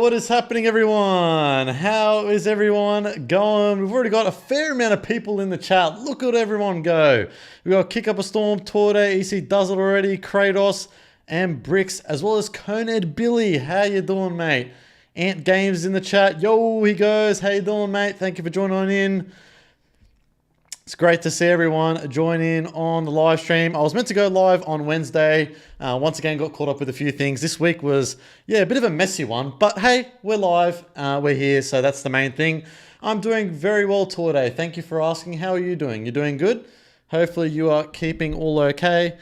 What is happening, everyone? How is everyone going? We've already got a fair amount of people in the chat. Look at everyone go. We've got Kick Up a Storm, Torde, EC does it already, Kratos, and Bricks, as well as Coned Billy. How you doing, mate? Ant Games in the chat. Yo, he goes. How you doing, mate? Thank you for joining on in. It's great to see everyone join in on the live stream. I was meant to go live on Wednesday. Once again, got caught up with a few things. This week was, a bit of a messy one. But hey, we're live. We're here, so that's the main thing. I'm doing very well today. Thank you for asking. How are you doing? You doing good? Hopefully you are keeping all okay.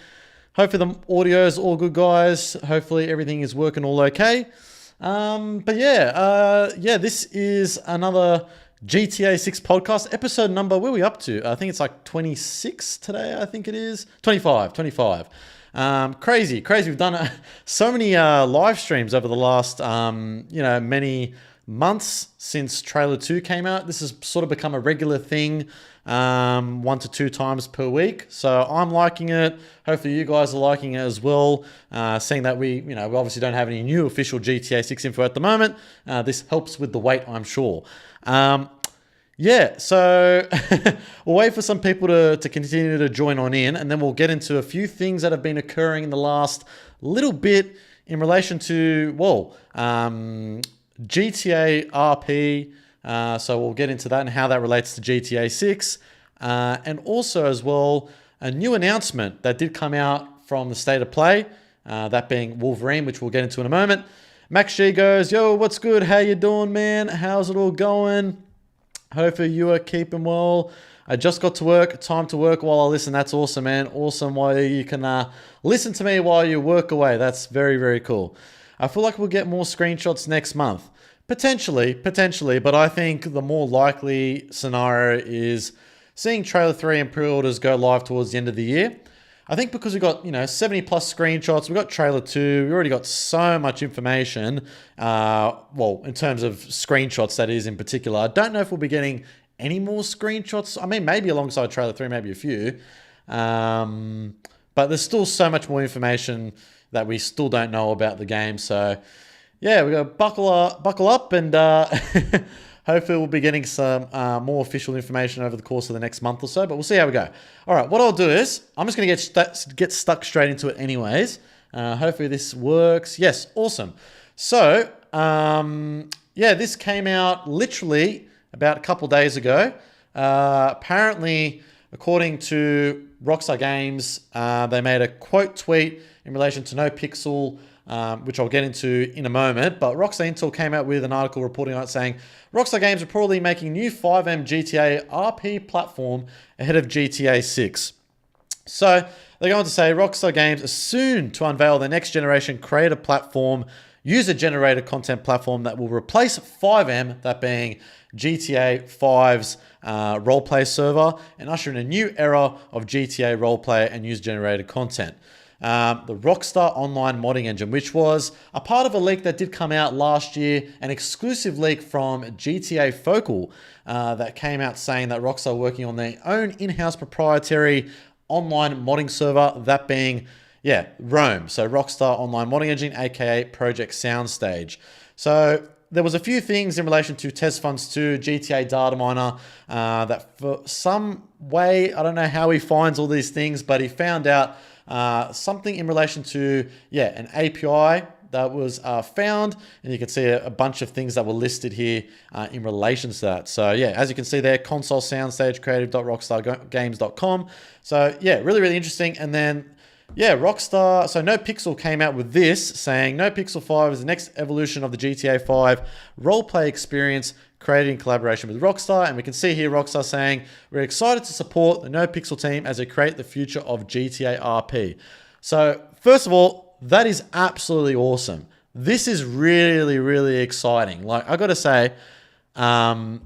Hopefully the audio is all good, guys. Hopefully everything is working all okay. This is another GTA 6 podcast, episode number, where are we up to? I think it's like 26 today, I think it is. 25. Crazy. We've done so many live streams over the last, many months since Trailer 2 came out. This has sort of become a regular thing, 1 to 2 times per week. So I'm liking it. Hopefully you guys are liking it as well. Seeing that we obviously don't have any new official GTA 6 info at the moment. This helps with the wait, I'm sure. So we'll wait for some people to continue to join on in, and then we'll get into a few things that have been occurring in the last little bit in relation to, GTA RP. So we'll get into that and how that relates to GTA 6. And also as well, a new announcement that did come out from the State of Play, that being Wolverine, which we'll get into in a moment. Max G goes, yo, what's good? How you doing, man? How's it all going? Hopefully you are keeping well. I just got to work. Time to work while I listen. That's awesome, man. Awesome while you can listen to me while you work away. That's very, very cool. I feel like we'll get more screenshots next month. Potentially, but I think the more likely scenario is seeing Trailer 3 and pre-orders go live towards the end of the year. I think because we've got, 70 plus screenshots, we've got Trailer 2, we've already got so much information, in terms of screenshots, that is, in particular. I don't know if we'll be getting any more screenshots. I mean, maybe alongside Trailer 3, maybe a few. But there's still so much more information that we still don't know about the game. So, yeah, we've got to buckle up and hopefully we'll be getting some more official information over the course of the next month or so, but we'll see how we go. All right, what I'll do is I'm just going to get stuck straight into it anyways. Hopefully this works. Yes, awesome. So, this came out literally about a couple days ago. Apparently, according to Rockstar Games, they made a quote tweet in relation to NoPixel, which I'll get into in a moment. But Rockstar Intel came out with an article reporting on it saying, Rockstar Games are reportedly making new 5M GTA RP platform ahead of GTA 6. So they're going to say Rockstar Games are soon to unveil their next generation creator platform, user-generated content platform that will replace 5M, that being GTA 5's roleplay server, and usher in a new era of GTA roleplay and user-generated content. The Rockstar Online modding engine, which was a part of a leak that did come out last year, an exclusive leak from GTA Focal that came out saying that Rockstar are working on their own in-house proprietary online modding server, that being, Rome. So Rockstar Online modding engine, aka Project Soundstage. So there was a few things in relation to Tez Funds 2, GTA Data Miner, that for some way, I don't know how he finds all these things, but he found out something in relation to, an API that was found, and you can see a bunch of things that were listed here in relation to that. So as you can see there, console soundstage creative.rockstargames.com. So really, really interesting. And then Rockstar, so NoPixel came out with this saying NoPixel 5 is the next evolution of the GTA 5 roleplay experience created in collaboration with Rockstar. And we can see here Rockstar saying, we're excited to support the NoPixel team as they create the future of GTA RP. So first of all, that is absolutely awesome. This is really, really exciting. Like, I got to say, that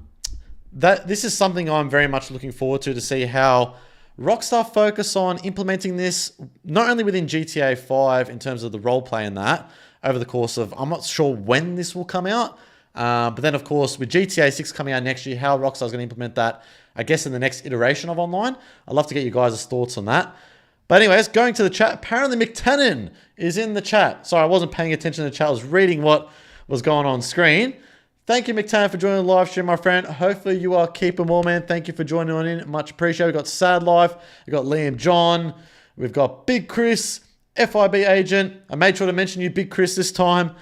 this is something I'm very much looking forward to see how Rockstar focus on implementing this, not only within GTA 5 in terms of the roleplay and that, over the course of, I'm not sure when this will come out, but then of course with GTA 6 coming out next year, how Rockstar is going to implement that, I guess in the next iteration of online. I'd love to get you guys' thoughts on that. But anyways, going to the chat, apparently McTennan is in the chat. Sorry, I wasn't paying attention to the chat. I was reading what was going on screen. Thank you, McTan, for joining the live stream, my friend. Hopefully you are keeping well, man. Thank you for joining on in. Much appreciated. We've got Sad Life. We've got Liam John. We've got Big Chris, FIB agent. I made sure to mention you, Big Chris, this time.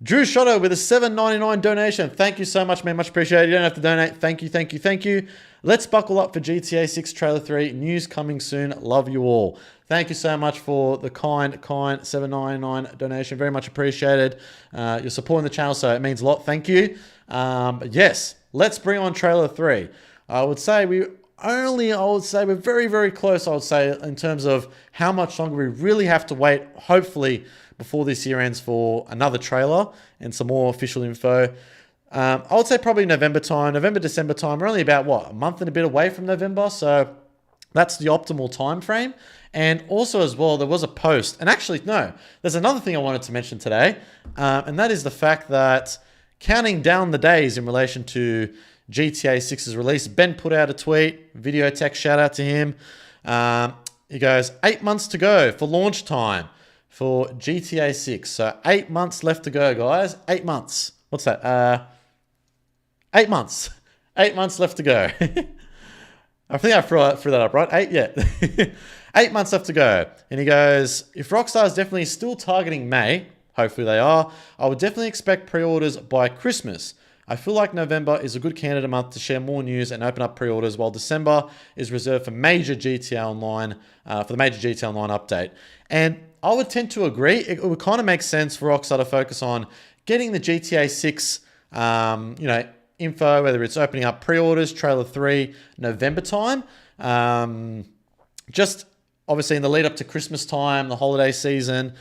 Drew Shotto with a $7.99 donation. Thank you so much, man. Much appreciated. You don't have to donate. Thank you, thank you, thank you. Let's buckle up for GTA 6 Trailer 3. News coming soon. Love you all. Thank you so much for the kind $7.99 donation. Very much appreciated. You're supporting the channel, so it means a lot. Thank you. But yes, let's bring on Trailer 3. I would say we're very, very close, I would say, in terms of how much longer we really have to wait, hopefully, before this year ends for another trailer and some more official info. I would say probably November time, November, December time. We're only about, a month and a bit away from November, so that's the optimal time frame. And also as well, there was a post, and actually, no, there's another thing I wanted to mention today, and that is the fact that counting down the days in relation to GTA 6's release, Ben put out a tweet, video text, shout out to him. He goes, 8 months to go for launch time for GTA 6. So 8 months left to go, guys. 8 months. What's that? 8 months. 8 months left to go. I think I threw that up, right? 8, yeah. 8 months left to go. And he goes, if Rockstar is definitely still targeting May, hopefully they are, I would definitely expect pre-orders by Christmas. I feel like November is a good candidate month to share more news and open up pre-orders, while December is reserved for major GTA Online, for the major GTA Online update. And I would tend to agree. It would kind of make sense for Rockstar to focus on getting the GTA 6, info, whether it's opening up pre-orders, Trailer 3, November time. Just obviously in the lead up to Christmas time, the holiday season,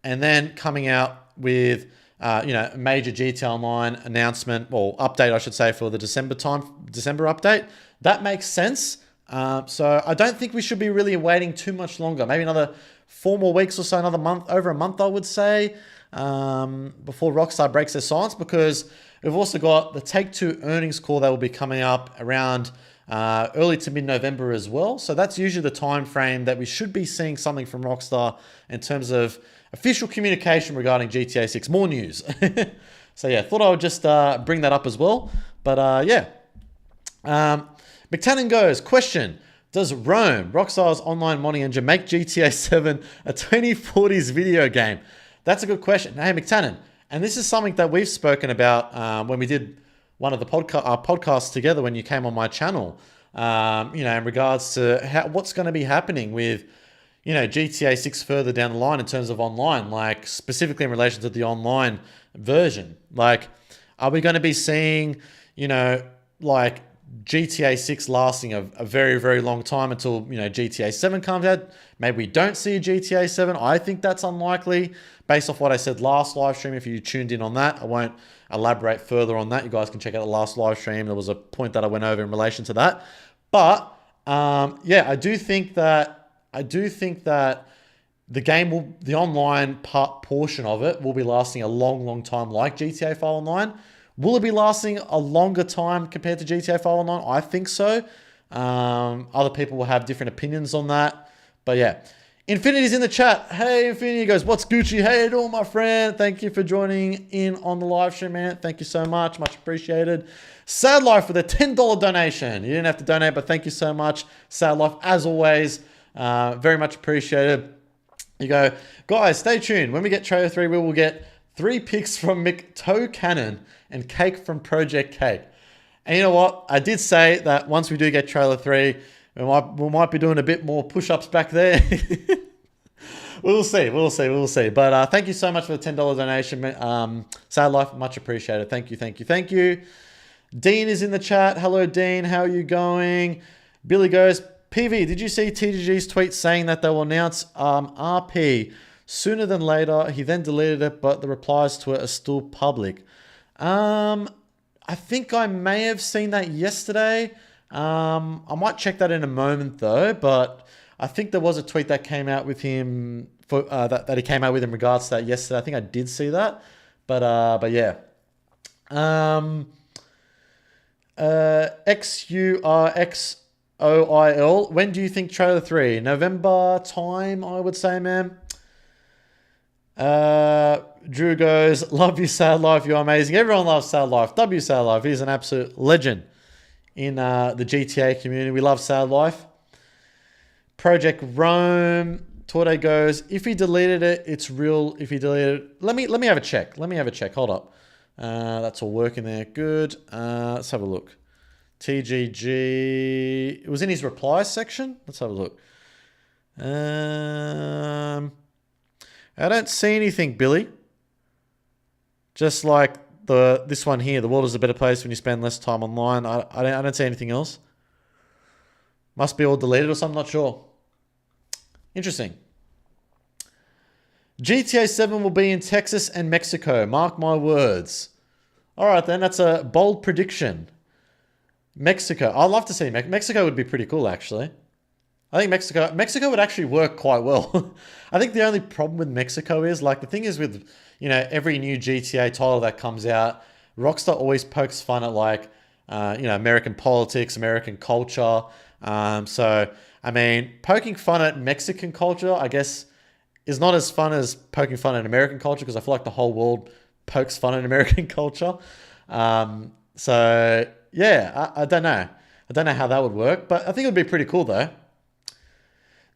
and then coming out with a major GTA Online announcement, or update, I should say, for the December update. That makes sense. So I don't think we should be really waiting too much longer. Maybe another 4 more weeks or so, another month, over a month, I would say, before Rockstar breaks their silence, because we've also got the Take-Two earnings call that will be coming up around early to mid-November as well. So that's usually the time frame that we should be seeing something from Rockstar in terms of official communication regarding GTA 6. More news. So yeah, thought I would just bring that up as well. But yeah. McTannon goes, question, does Rome, Rockstar's online modding engine, make GTA 7 a 2040s video game? That's a good question. Hey, McTannon, and this is something that we've spoken about when we did one of the podcasts together when you came on my channel, in regards to what's going to be happening with, GTA 6 further down the line in terms of online, like specifically in relation to the online version. Like, are we going to be seeing, like GTA 6 lasting a very, very long time until, GTA 7 comes out? Maybe we don't see a GTA 7. I think that's unlikely based off what I said last live stream. If you tuned in on that, I won't elaborate further on that. You guys can check out the last live stream. There was a point that I went over in relation to that. But yeah, I do think that the game the online portion of it will be lasting a long, long time, like GTA 5 Online. Will it be lasting a longer time compared to GTA 5 Online? I think so. Other people will have different opinions on that. But yeah. Infinity's in the chat. Hey, Infinity goes, what's Gucci? Hey, you doing, my friend? Thank you for joining in on the live stream, man. Thank you so much. Much appreciated. Sad Life with a $10 donation. You didn't have to donate, but thank you so much. Sad Life, as always. Very much appreciated. You go, guys, stay tuned. When we get Trailer 3, we will get 3 pics from Mick Toe Cannon and cake from Project Cake. And you know what? I did say that once we do get Trailer 3, we might be doing a bit more push-ups back there. We'll see. But thank you so much for the $10 donation. Sad Life, much appreciated. Thank you. Dean is in the chat. Hello, Dean. How are you going? Billy goes, PV, did you see TGG's tweet saying that they will announce RP sooner than later? He then deleted it, but the replies to it are still public. I think I may have seen that yesterday. I might check that in a moment though, but I think there was a tweet that came out with him for that he came out with in regards to that yesterday. I think I did see that, but yeah. XURXOIL. When do you think Trailer 3? November time, I would say, man. Drew goes, love you, Sad Life. You're amazing. Everyone loves Sad Life. W Sad Life. He's an absolute legend in the GTA community. We love Sad Life. Project Rome. Torte goes, if he deleted it, it's real. If he deleted it, let me have a check. Let me have a check. Hold up. That's all working there. Good. Let's have a look. TGG. It was in his replies section. Let's have a look. I don't see anything, Billy. Just like this one here. The world is a better place when you spend less time online. I don't see anything else. Must be all deleted or something. Not sure. Interesting. GTA 7 will be in Texas and Mexico. Mark my words. All right, then. That's a bold prediction. Mexico. I'd love to see Mexico would be pretty cool, actually. I think Mexico would actually work quite well. I think the only problem with Mexico is, like, the thing is with, every new GTA title that comes out, Rockstar always pokes fun at, like, American politics, American culture. So, I mean, poking fun at Mexican culture, I guess, is not as fun as poking fun at American culture, because I feel like the whole world pokes fun at American culture. So, yeah, I don't know. I don't know how that would work, but I think it would be pretty cool, though.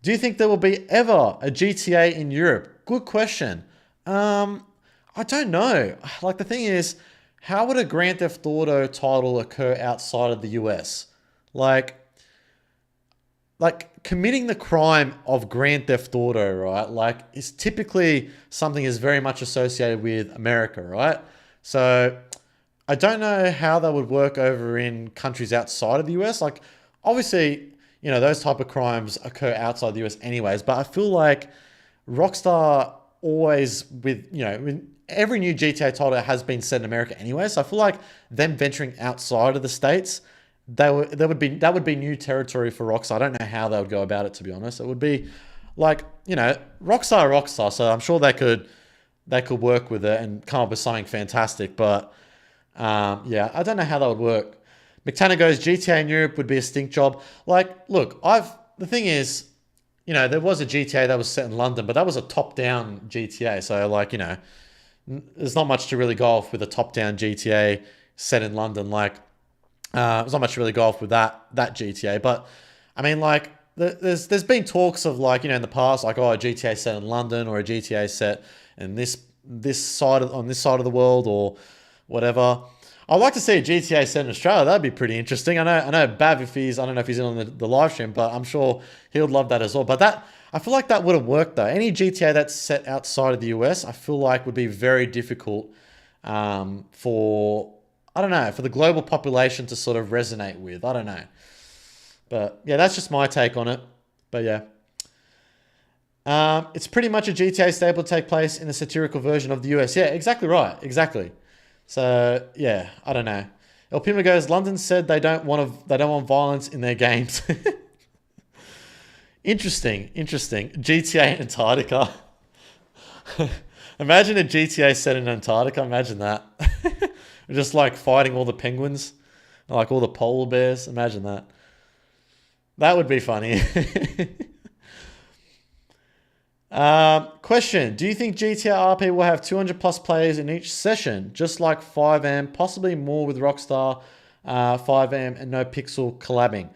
Do you think there will be ever a GTA in Europe? Good question. I don't know. Like, the thing is, how would a Grand Theft Auto title occur outside of the US? Like committing the crime of Grand Theft Auto, right? Like, is typically something is very much associated with America, right? So I don't know how that would work over in countries outside of the US. Like, obviously, those type of crimes occur outside the US anyways, but I feel like Rockstar always every new GTA title has been set in America anyway. So I feel like them venturing outside of the States, that would be new territory for Rockstar. I don't know how they would go about it, to be honest. It would be like, Rockstar. So I'm sure they could work with it and come up with something fantastic. But yeah, I don't know how that would work. McTanner goes, GTA in Europe would be a stink job. Like, look, the thing is, there was a GTA that was set in London, but that was a top-down GTA. So, like, there's not much to really go off with a top-down GTA set in London. Like, there's not much to really go off with that GTA. But, I mean, like, there's been talks of, like, in the past, like, a GTA set in London or a GTA set in this side of the world or whatever. I'd like to see a GTA set in Australia. That'd be pretty interesting. I know Bav, I don't know if he's in on the live stream, but I'm sure he would love that as well. But I feel like that wouldn't work though. Any GTA that's set outside of the US, I feel like would be very difficult for the global population to sort of resonate with. I don't know. But yeah, that's just my take on it. But yeah. It's pretty much a GTA staple to take place in a satirical version of the US. Yeah, exactly right. Exactly. So yeah, I don't know. El Pima goes, London said they don't want violence in their games. Interesting. GTA Antarctica. Imagine a GTA set in Antarctica. Imagine that. Just like fighting all the penguins, like all the polar bears. Imagine that. That would be funny. Question. Do you think GTA RP will have 200 plus players in each session, just like 5M, possibly more with Rockstar, 5M and NoPixel collabing?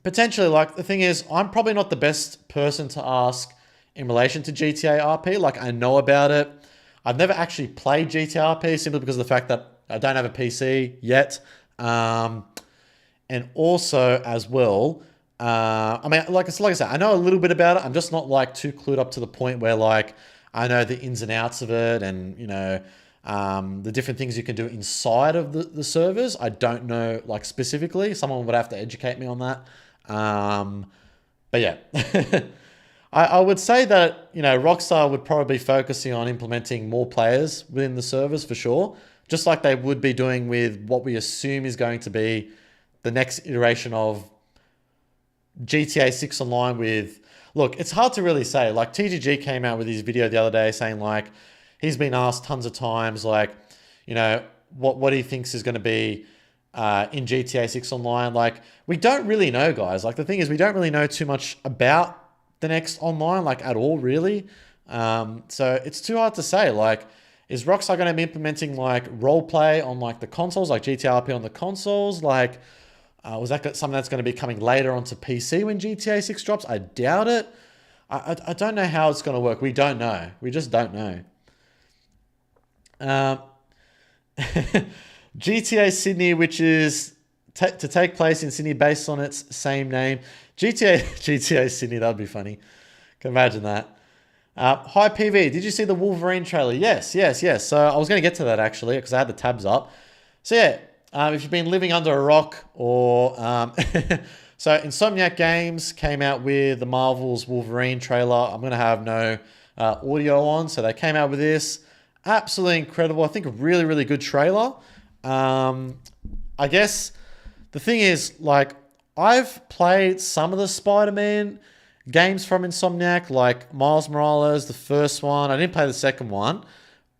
Potentially. Like, the thing is, I'm probably not the best person to ask in relation to GTA RP. Like, I know about it. I've never actually played GTA RP simply because of the fact that I don't have a PC yet. And also as well, I mean, like I said, I know a little bit about it. I'm just not like too clued up to the point where like I know the ins and outs of it and, the different things you can do inside of the servers. I don't know like specifically. Someone would have to educate me on that. But yeah, I would say that, Rockstar would probably be focusing on implementing more players within the servers for sure. Just like they would be doing with what we assume is going to be the next iteration of GTA 6 Online with... Look, it's hard to really say. Like, TGG came out with his video the other day saying, like, he's been asked tons of times, like, what he thinks is going to be in GTA 6 Online. Like, we don't really know, guys. Like, the thing is, we don't really know too much about the next online, like, at all, really. So it's too hard to say. Like, is Rockstar going to be implementing like roleplay on like the consoles, like GTA RP on the consoles? Like, was that something that's going to be coming later onto PC when GTA 6 drops? I doubt it. I don't know how it's going to work. We don't know. We just don't know. GTA Sydney, which is to take place in Sydney based on its same name. GTA Sydney, that would be funny. Can imagine that. Hi PV, did you see the Wolverine trailer? Yes. So I was going to get to that actually because I had the tabs up. So yeah, if you've been living under a rock or... so Insomniac Games came out with the Marvel's Wolverine trailer. I'm going to have no audio on. So they came out with this. Absolutely incredible. I think a really, really good trailer. I guess the thing is, like, I've played some of the Spider-Man games from Insomniac, like Miles Morales, the first one. I didn't play the second one,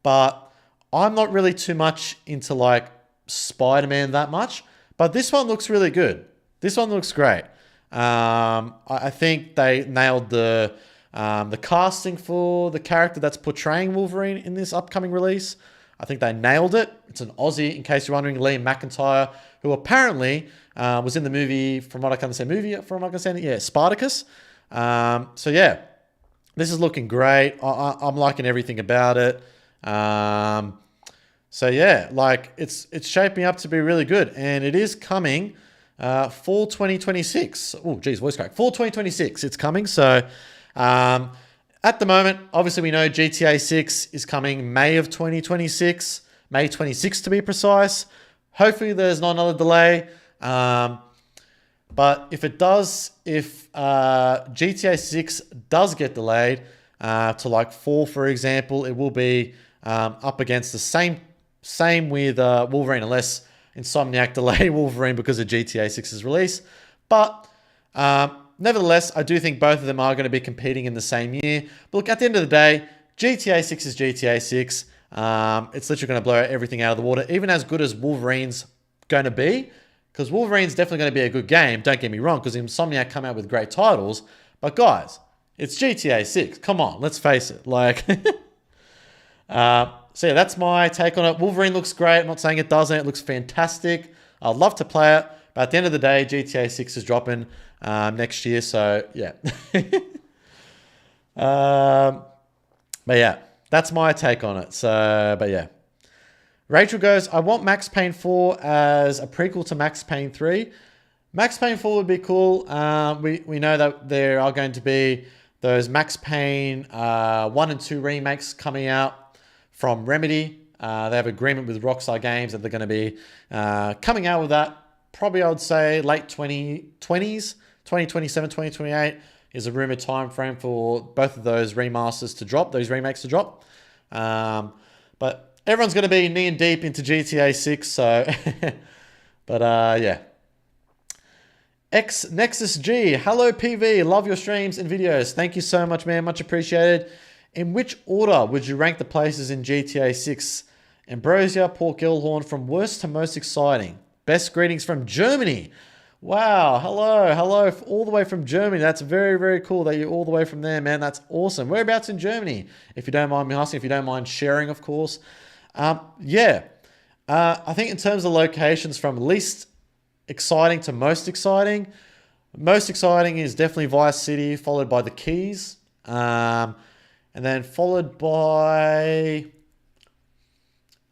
but I'm not really too much into like Spider-Man that much. But this one looks really good. This one looks great. I think they nailed the casting for the character that's portraying Wolverine in this upcoming release. I think they nailed it. It's an Aussie, in case you're wondering, Liam McIntyre, who apparently was in the movie, from what I can say, Spartacus. So yeah, this is looking great. I'm liking everything about it. So yeah, like it's shaping up to be really good, and it is coming fall 2026. Oh geez, voice crack. Fall 2026. It's coming. So at the moment, obviously we know GTA 6 is coming May of 2026, May 26 to be precise. Hopefully there's not another delay. But if it does, if GTA 6 does get delayed to like fall, for example, it will be up against the same with Wolverine, unless Insomniac delay Wolverine because of GTA 6's release. But nevertheless, I do think both of them are going to be competing in the same year. But look, at the end of the day, GTA 6 is GTA 6. It's literally going to blow everything out of the water, even as good as Wolverine's going to be. Because Wolverine's definitely going to be a good game, don't get me wrong, because Insomniac come out with great titles. But guys, it's GTA 6. Come on, let's face it. Like, so yeah, that's my take on it. Wolverine looks great. I'm not saying it doesn't. It looks fantastic. I'd love to play it. But at the end of the day, GTA 6 is dropping next year. So yeah. But yeah, that's my take on it. So, but yeah. Rachel goes, I want Max Payne 4 as a prequel to Max Payne 3. Max Payne 4 would be cool. We know that there are going to be those Max Payne 1 and 2 remakes coming out from Remedy. They have agreement with Rockstar Games that they're going to be coming out with that. Probably I would say late 2020s, 2027, 2028 is a rumored time frame for both of those remasters to drop, those remakes to drop. But everyone's going to be knee and deep into GTA 6, so... but, yeah. Nexus G. Hello, PV. Love your streams and videos. Thank you so much, man. Much appreciated. In which order would you rank the places in GTA 6? Ambrosia, Port Gilhorn, from worst to most exciting. Best greetings from Germany. Wow. Hello. All the way from Germany. That's very, very cool that you're all the way from there, man. That's awesome. Whereabouts in Germany? If you don't mind me asking, if you don't mind sharing, of course. Yeah, I think in terms of locations from least exciting to most exciting is definitely Vice City, followed by the Keys, and then followed by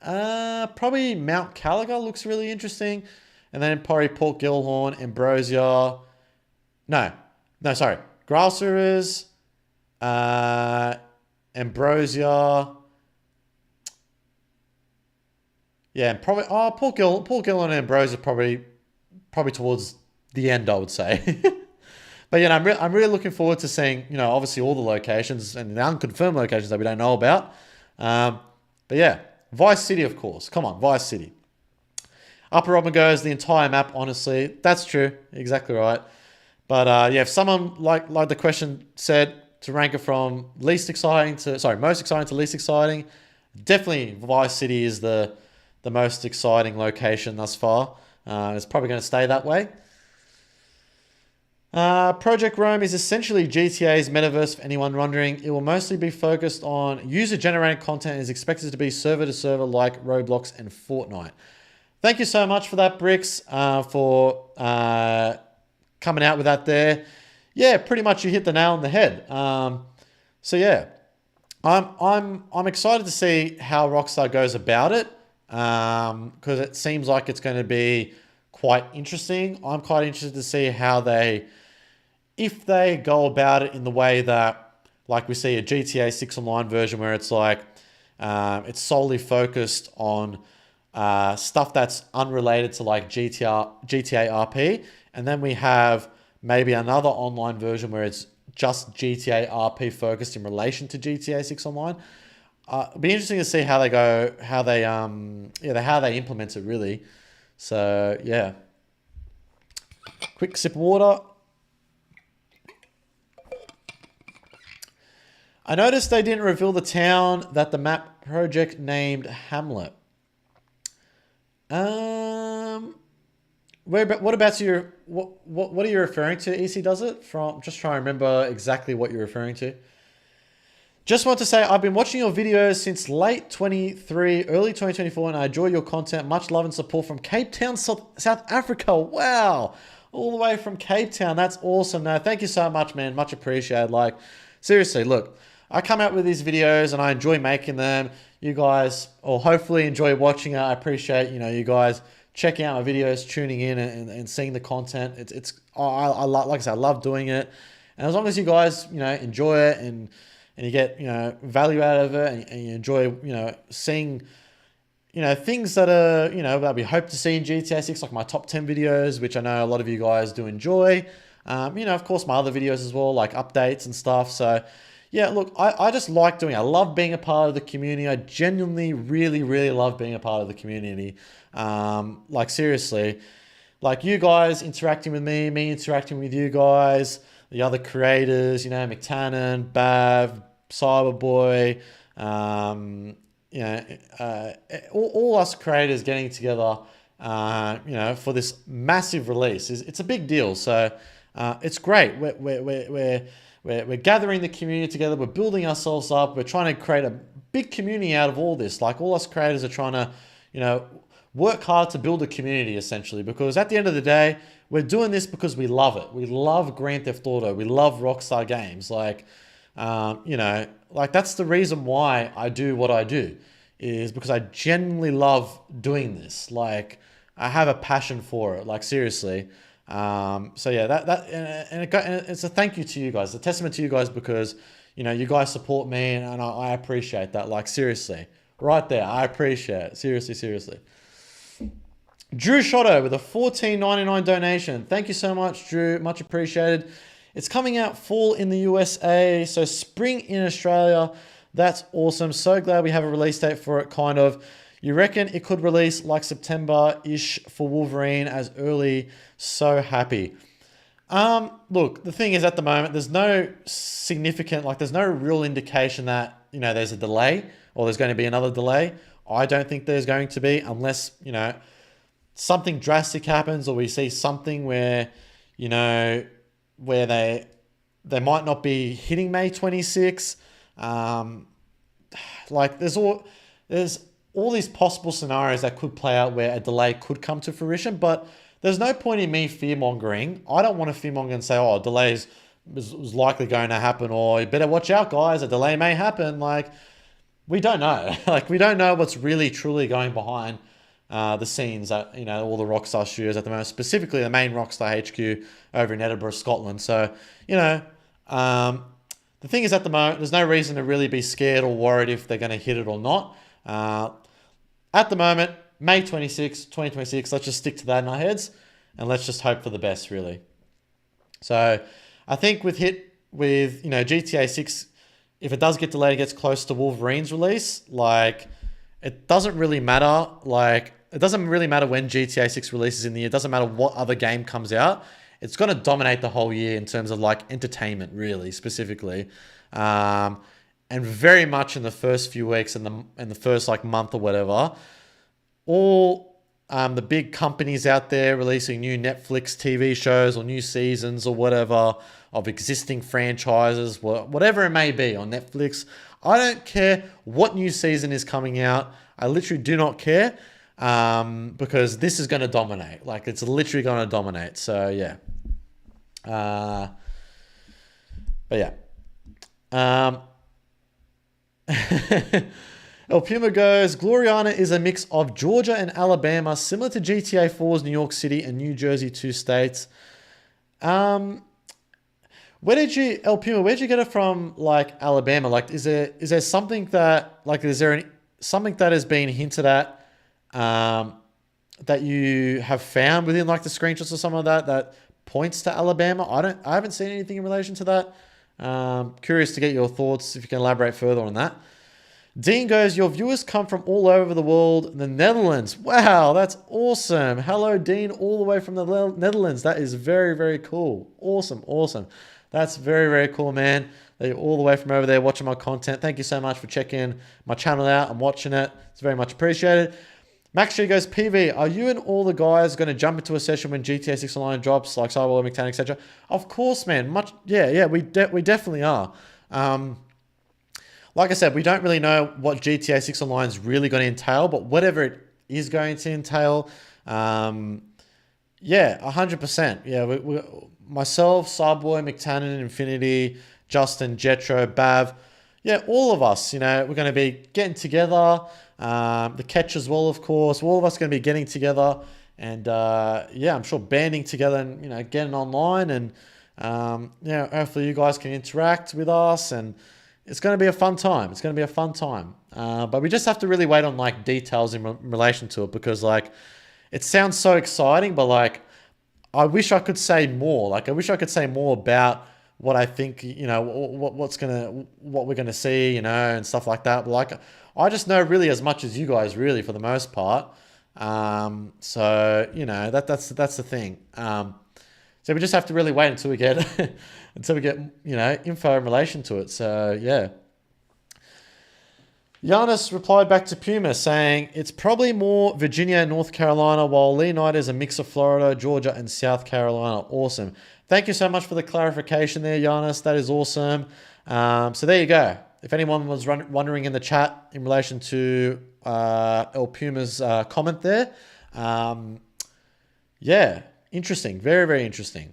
probably Mount Caliga looks really interesting, and then probably Port Gilhorn, Ambrosia, sorry, Grass Rivers, Ambrosia. Yeah, probably. Oh, Port Gillen and Ambrosia probably towards the end, I would say. But yeah, I'm really looking forward to seeing, obviously all the locations and the unconfirmed locations that we don't know about. But yeah, Vice City, of course. Come on, Vice City. Upper Robin goes the entire map. Honestly, that's true. Exactly right. But yeah, if someone like the question said to rank it from most exciting to least exciting, definitely Vice City is the most exciting location thus far. It's probably going to stay that way. Project Rome is essentially GTA's metaverse for anyone wondering. It will mostly be focused on user-generated content and is expected to be server-to-server like Roblox and Fortnite. Thank you so much for that, Bricks, for coming out with that there. Yeah, pretty much you hit the nail on the head. So yeah, I'm excited to see how Rockstar goes about it, because it seems like it's going to be quite interesting. I'm quite interested to see how if they go about it in the way that, like we see a GTA 6 Online version where it's like, it's solely focused on stuff that's unrelated to like GTA RP. And then we have maybe another online version where it's just GTA RP focused in relation to GTA 6 Online. It'll be interesting to see how they go, how they implement it really. So yeah. Quick sip of water. I noticed they didn't reveal the town that the map project named Hamlet. What are you referring to? EC does it from? Just trying to remember exactly what you're referring to. Just want to say I've been watching your videos since late 23, early 2024, and I enjoy your content. Much love and support from Cape Town, South Africa. Wow, all the way from Cape Town. That's awesome. No, thank you so much, man. Much appreciated. Like seriously, look. I come out with these videos and I enjoy making them. You guys, or hopefully enjoy watching it. I appreciate, you guys checking out my videos, tuning in and seeing the content. Like I said, I love doing it. And as long as you guys, enjoy it and you get, value out of it and you enjoy, seeing, things that are, that we hope to see in GTA 6, like my top 10 videos, which I know a lot of you guys do enjoy. Of course, my other videos as well, like updates and stuff. So, yeah, look, I just like doing it. I love being a part of the community. I genuinely, really, really love being a part of the community. Like, seriously, like you guys interacting with me interacting with you guys, the other creators, McTannon, Bav, Cyberboy, all us creators getting together, for this massive release. It's a big deal. So it's great. We're gathering the community together. We're building ourselves up. We're trying to create a big community out of all this. Like all us creators are trying to, work hard to build a community essentially, because at the end of the day, we're doing this because we love it. We love Grand Theft Auto. We love Rockstar games. Like, like that's the reason why I do what I do, is because I genuinely love doing this. Like I have a passion for it. Like seriously. So yeah, and it's a thank you to you guys, a testament to you guys, because you guys support me and I appreciate that. Like seriously, right there, I appreciate it. Seriously. Drew Shotto with a $14.99 donation. Thank you so much, Drew. Much appreciated. It's coming out fall in the USA, so spring in Australia. That's awesome. So glad we have a release date for it. Kind of. You reckon it could release like September-ish for Wolverine as early? So happy. Look, the thing is at the moment, there's no there's no real indication that, there's a delay or there's going to be another delay. I don't think there's going to be, unless, something drastic happens or we see something where, where they might not be hitting May 26. Like there's all these possible scenarios that could play out where a delay could come to fruition, but there's no point in me fear-mongering. I don't want to fear-monger and say, oh, delays is likely going to happen, or you better watch out, guys, a delay may happen. Like, we don't know. Like, we don't know what's really, truly going behind the scenes at, all the Rockstar studios at the moment, specifically the main Rockstar HQ over in Edinburgh, Scotland. So, the thing is at the moment, there's no reason to really be scared or worried if they're going to hit it or not. At the moment, May 26, 2026, let's just stick to that in our heads and let's just hope for the best, really. So I think with GTA 6, if it does get delayed, it gets close to Wolverine's release, like it doesn't really matter. Like it doesn't really matter when GTA 6 releases in the year. It doesn't matter what other game comes out. It's going to dominate the whole year in terms of like entertainment, really, specifically. And very much in the first few weeks and the first like month or whatever, all the big companies out there releasing new Netflix TV shows or new seasons or whatever of existing franchises, whatever it may be on Netflix. I don't care what new season is coming out. I literally do not care, because this is going to dominate. Like, it's literally going to dominate. So yeah. But yeah. El Puma goes, Gloriana is a mix of Georgia and Alabama, similar to GTA 4's New York City and New Jersey, 2 states. El Puma, where'd you get it from, like, Alabama? Like, is there something that, like, something that has been hinted at, that you have found within, like, the screenshots or something like that points to Alabama? I haven't seen anything in relation to that. Curious to get your thoughts, if you can elaborate further on that. Dean goes, your viewers come from all over the world, the Netherlands. Wow, that's awesome. Hello, Dean, all the way from the Netherlands. That is very, very cool. Awesome, awesome. That's very, very cool, man. That you're all the way from over there watching my content. Thank you so much for checking my channel out and watching it. It's very much appreciated. Max G goes, PV, are you and all the guys going to jump into a session when GTA 6 Online drops, like Cybervicetv, Mechanic, etc.? Of course, man. We definitely are. Like I said, we don't really know what GTA 6 Online is really going to entail, but whatever it is going to entail, yeah, 100%. Yeah, myself, Cyborg, McTannen, Infinity, Justin, Jetro, Bav, yeah, all of us, you know, we're going to be getting together. The Catch as well, of course. All of us are going to be getting together and, yeah, I'm sure banding together and, you know, getting online and, yeah, hopefully you guys can interact with us and it's going to be a fun time. It's going to be a fun time. But we just have to really wait on, like, details in relation to it because, like, it sounds so exciting, but, like, I wish I could say more. Like, I wish I could say more about what I think, you know, what we're going to see, you know, and stuff like that. But, like, I just know really as much as you guys, really, for the most part. So, you know, that's the thing. So we just have to really wait until we get you know, info in relation to it. So yeah. Giannis replied back to Puma saying it's probably more Virginia and North Carolina, while Leonida is a mix of Florida, Georgia, and South Carolina. Awesome. Thank you so much for the clarification there, Giannis. That is awesome. So there you go. If anyone was wondering in the chat in relation to El Puma's comment there, yeah. Interesting. Very, very interesting.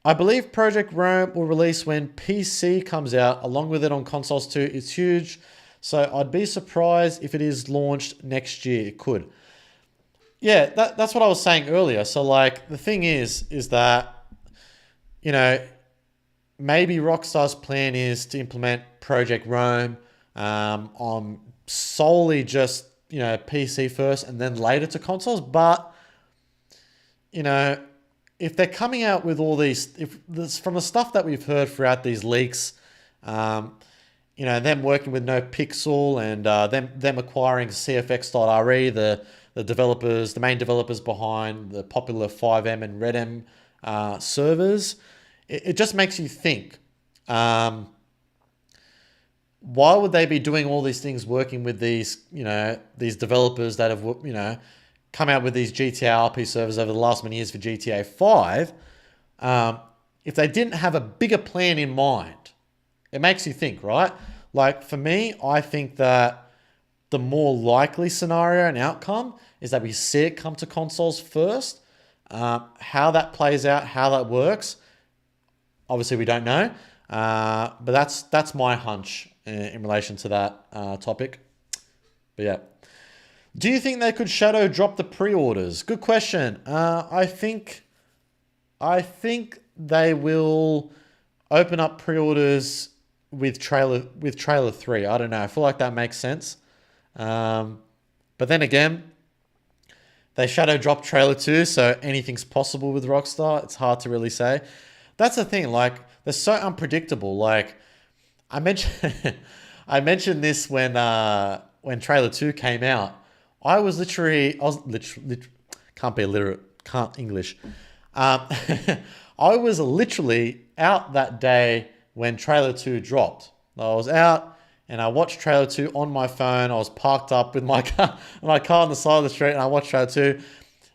I believe Project Rome will release when PC comes out, along with it on consoles too. It's huge. So I'd be surprised if it is launched next year. It could. Yeah, that's what I was saying earlier. So, like, the thing is that, you know, maybe Rockstar's plan is to implement Project Rome on solely just, you know, PC first and then later to consoles. But you know, if they're coming out with all these, if this, from the stuff that we've heard throughout these leaks, you know, them working with NoPixel and them acquiring CFX.re, the developers, the main developers behind the popular 5M and RedM servers, it just makes you think, why would they be doing all these things working with these, you know, these developers that have, you know, come out with these GTA RP servers over the last many years for GTA 5, if they didn't have a bigger plan in mind? It makes you think, right? Like, for me, I think that the more likely scenario and outcome is that we see it come to consoles first. How that plays out, how that works, obviously we don't know. But that's my hunch in relation to that topic. But yeah. Do you think they could shadow drop the pre-orders? Good question. I think they will open up pre-orders with trailer 3. I don't know. I feel like that makes sense. But then again, they shadow drop trailer 2, so anything's possible with Rockstar. It's hard to really say. That's the thing. Like, they're so unpredictable. Like, I mentioned this when trailer 2 came out. I was literally can't be illiterate, can't English. I was literally out that day when trailer 2 dropped. I was out and I watched trailer 2 on my phone. I was parked up with my car, on the side of the street, and I watched trailer 2.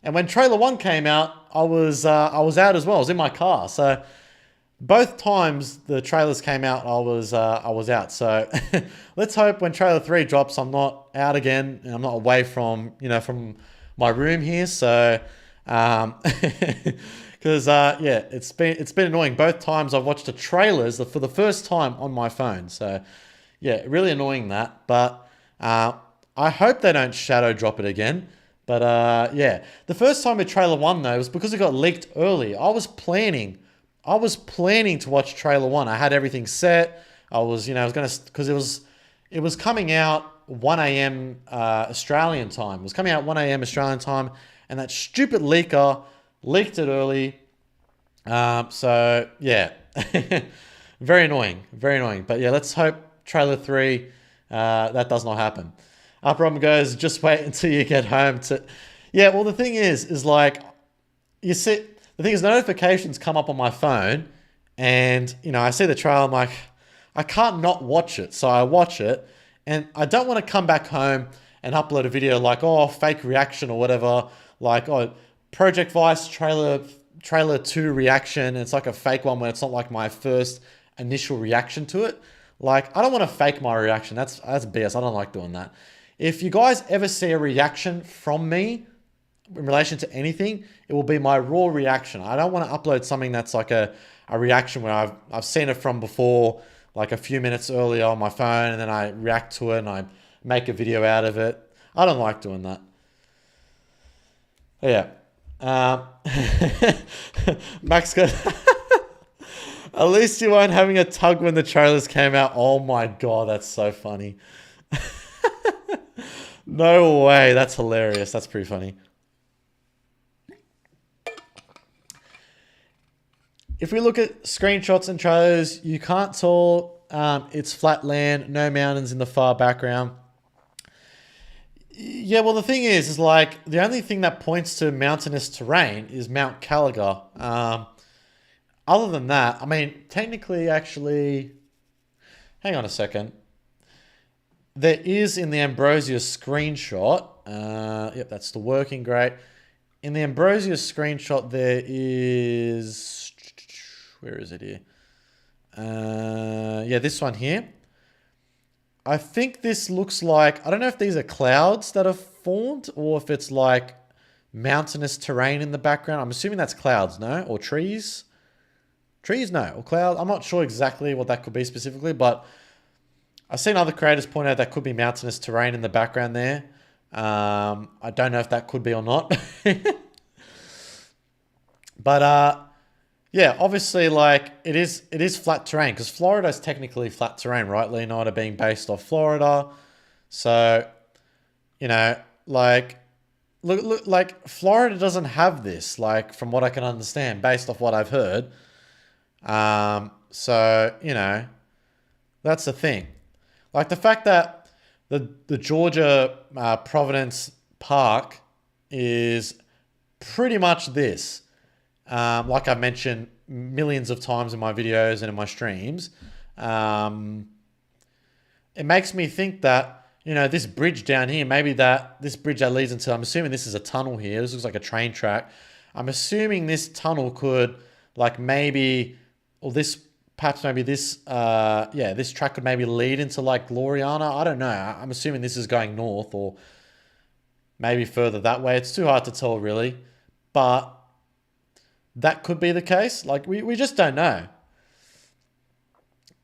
And when trailer 1 came out, I was out as well. I was in my car. So both times the trailers came out, I was out. So let's hope when trailer 3 drops, I'm not out again, and I'm not away from from my room here. So because yeah, it's been annoying. Both times I've watched the trailers for the first time on my phone. So yeah, really annoying that. But I hope they don't shadow drop it again. But yeah, the first time with trailer 1 though was because it got leaked early. I was planning to watch trailer 1. I had everything set. I was I was gonna, because it was coming out 1 a.m. Australian time. It was coming out 1 a.m. Australian time, and that stupid leaker leaked it early. So yeah, very annoying, very annoying. But yeah, let's hope trailer 3 that does not happen. Upper Rob goes, just wait until you get home to. Yeah, well the thing is like, you see, the thing is notifications come up on my phone, and I see the trailer. I'm like, I can't not watch it, so I watch it, and I don't want to come back home and upload a video like, oh, fake reaction or whatever, like, oh, Project Vice trailer 2 reaction. It's like a fake one where it's not like my first initial reaction to it. Like, I don't want to fake my reaction. That's BS. I don't like doing that. If you guys ever see a reaction from me in relation to anything, it will be my raw reaction. I don't want to upload something that's like a reaction where I've seen it from before, like a few minutes earlier on my phone, and then I react to it and I make a video out of it. I don't like doing that. Yeah. Max goes, at least you weren't having a tug when the trailers came out. Oh my God, that's so funny. No way. That's hilarious. That's pretty funny. If we look at screenshots and trailers, you can't tell it's flat land, no mountains in the far background. Yeah, well, the thing is like, the only thing that points to mountainous terrain is Mount Caligar. Other than that, I mean, technically, actually, hang on a second. There is in the Ambrosia screenshot, yep, that's still working great. In the Ambrosia screenshot, there is, where is it here? Yeah, this one here. I think this looks like, I don't know if these are clouds that are formed or if it's like mountainous terrain in the background. I'm assuming that's clouds, no? Or trees? Trees, no. Or clouds. I'm not sure exactly what that could be specifically, but I've seen other creators point out that could be mountainous terrain in the background there. I don't know if that could be or not. But yeah, obviously, like, it is flat terrain, because Florida is technically flat terrain, right? Leonardo being based off Florida. So, like, look, like, Florida doesn't have this, like, from what I can understand, based off what I've heard. So, that's the thing. Like, the fact that the Georgia Providence Park is pretty much this. Like I've mentioned millions of times in my videos and in my streams, it makes me think that, this bridge down here, maybe this bridge that leads into, I'm assuming this is a tunnel here. This looks like a train track. I'm assuming this tunnel could, like, maybe, or this, perhaps maybe this, yeah, this track could maybe lead into, like, Gloriana. I don't know. I'm assuming this is going north or maybe further that way. It's too hard to tell, really. But that could be the case. Like, we just don't know.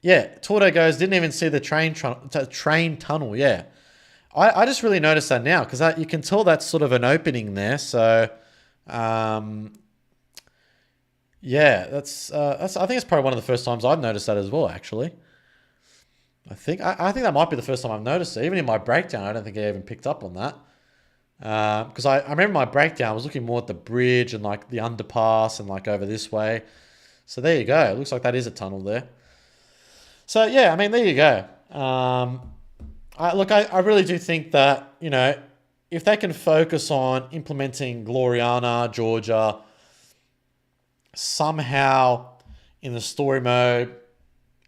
Yeah, Tordo goes, didn't even see the train tunnel. Yeah. I just really noticed that now, because you can tell that's sort of an opening there. So, yeah, that's I think it's probably one of the first times I've noticed that as well, actually. I think that might be the first time I've noticed it. Even in my breakdown, I don't think I even picked up on that. Because I remember my breakdown, I was looking more at the bridge and, like, the underpass and, like, over this way. So there you go. It looks like that is a tunnel there. So yeah, I mean, there you go. I really do think that, if they can focus on implementing Gloriana, Georgia, somehow in the story mode,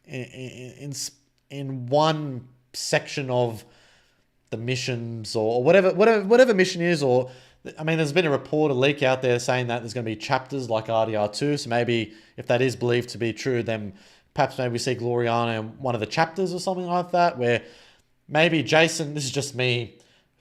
in one section of the missions or whatever mission is, or I mean, there's been a report, a leak out there saying that there's going to be chapters like RDR2. So maybe if that is believed to be true, then perhaps maybe we see Gloriana in one of the chapters or something like that, where maybe Jason, this is just me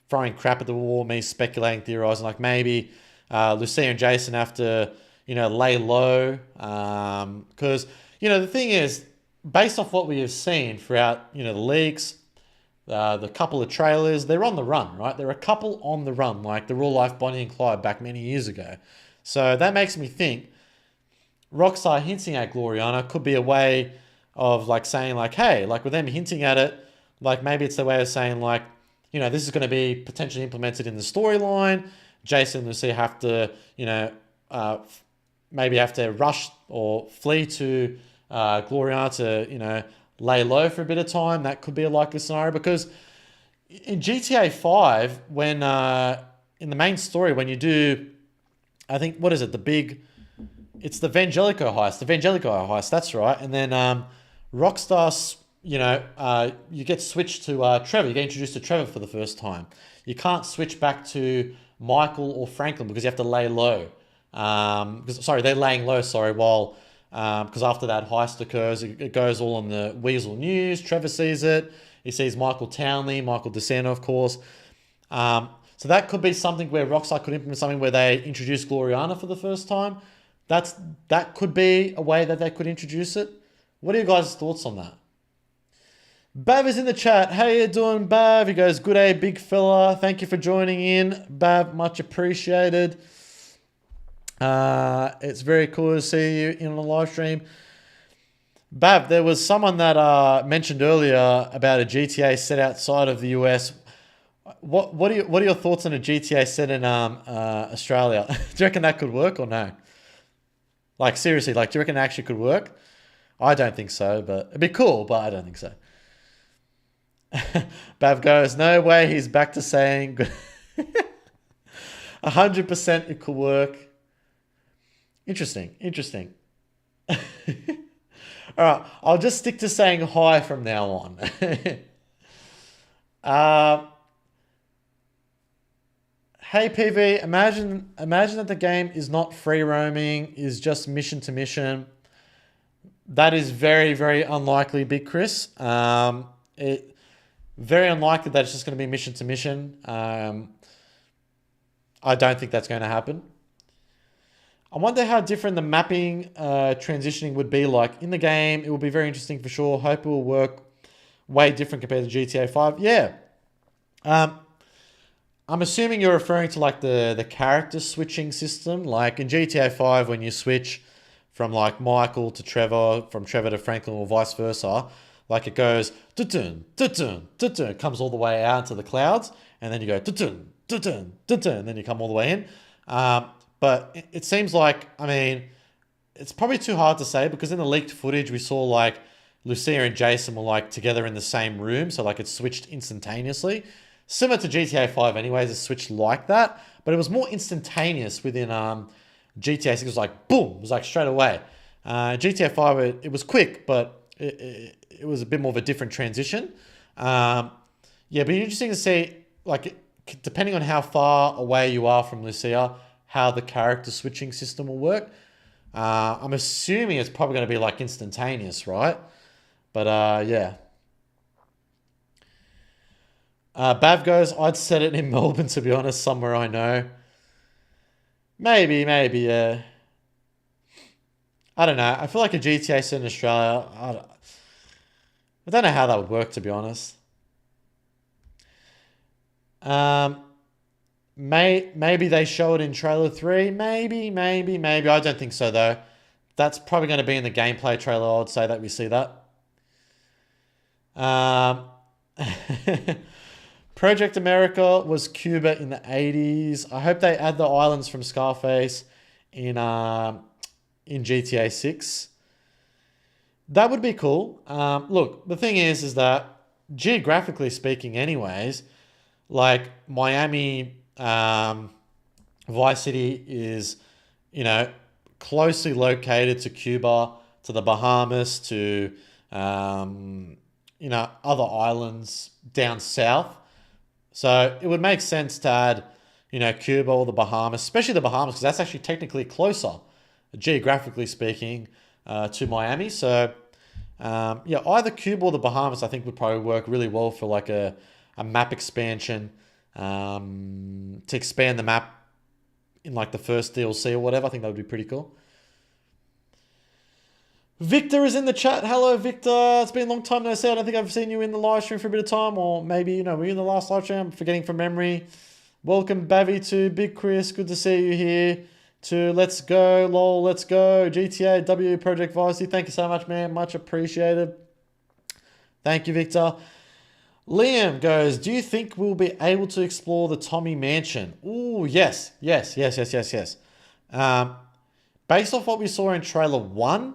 throwing crap at the wall, me speculating, theorizing, like maybe Lucia and Jason have to, lay low. Because, the thing is, based off what we have seen throughout, the leaks, the couple of trailers, they're on the run, right? They're a couple on the run, like the real life Bonnie and Clyde back many years ago. So that makes me think Rockstar hinting at Gloriana could be a way of like saying like, hey, like with them hinting at it, like maybe it's the way of saying like, this is going to be potentially implemented in the storyline. Jason and Lucia have to, maybe have to rush or flee to Gloriana to, lay low for a bit of time. That could be a likely scenario, because in GTA 5, when in the main story, when you do, I think, what is it? It's the Vangelico heist. That's right. And then Rockstar, you get switched to Trevor. You get introduced to Trevor for the first time. You can't switch back to Michael or Franklin because you have to lay low. They're laying low, while because after that heist occurs, it goes all on the Weasel News. Trevor sees it. He sees Michael Townley, Michael DeSanto, of course. So that could be something where Rockstar could implement something where they introduce Gloriana for the first time. That could be a way that they could introduce it. What are your guys' thoughts on that? Bav is in the chat. How you doing, Bav? He goes, good day, big fella. Thank you for joining in, Bav. Much appreciated. It's very cool to see you in a live stream. Bav, there was someone that mentioned earlier about a GTA set outside of the US. What are your thoughts on a GTA set in Australia? Do you reckon that could work or no? Like seriously, do you reckon it actually could work? I don't think so, but it'd be cool, but I don't think so. Bav goes, no way, he's back to saying 100% it could work. Interesting. All right, I'll just stick to saying hi from now on. Hey PV, imagine that the game is not free roaming, is just mission to mission. That is very, very unlikely, Big Chris. Very unlikely that it's just going to be mission to mission. I don't think that's going to happen. I wonder how different the mapping transitioning would be like in the game. It will be very interesting for sure. Hope it will work way different compared to GTA 5. Yeah. I'm assuming you're referring to like the character switching system. Like in GTA 5, when you switch from like Michael to Trevor, from Trevor to Franklin, or vice versa, like it goes, dun dun dun, comes all the way out into the clouds, and then you go dun dun dun, and then you come all the way in. But it seems like, I mean, it's probably too hard to say, because in the leaked footage we saw like Lucia and Jason were like together in the same room, so like it switched instantaneously. Similar to GTA 5 anyways, it switched like that, but it was more instantaneous within GTA 6. It was like boom, it was like straight away. GTA 5, it was quick, but it was a bit more of a different transition. Yeah, but interesting to see, like, depending on how far away you are from Lucia, how the character switching system will work. I'm assuming it's probably going to be like instantaneous, right? But yeah. Bav goes, I'd set it in Melbourne, to be honest, somewhere I know. Maybe, yeah. I don't know. I feel like a GTA set in Australia, I don't know how that would work, to be honest. Maybe they show it in trailer 3. Maybe. I don't think so, though. That's probably going to be in the gameplay trailer. I would say that we see that. Project America was Cuba in the 80s. I hope they add the islands from Scarface in GTA 6. That would be cool. Look, the thing is that geographically speaking anyways, like Miami, Vice City is, closely located to Cuba, to the Bahamas, to other islands down south. So it would make sense to add, Cuba or the Bahamas, especially the Bahamas, because that's actually technically closer, geographically speaking, to Miami. So, yeah, either Cuba or the Bahamas, I think would probably work really well for like a map expansion, to expand the map in like the first DLC or whatever. I think that would be pretty cool. Victor is in the chat. Hello, Victor. It's been a long time no see. I don't think I've seen you in the live stream for a bit of time, or maybe, were you in the last live stream? I'm forgetting from memory. Welcome, Bavi, to Big Chris. Good to see you here. To Let's Go, LOL, Let's Go, GTA, W, Project Vicey. Thank you so much, man. Much appreciated. Thank you, Victor. Liam goes, do you think we'll be able to explore the Tommy Mansion? Ooh, yes. Based off what we saw in trailer 1,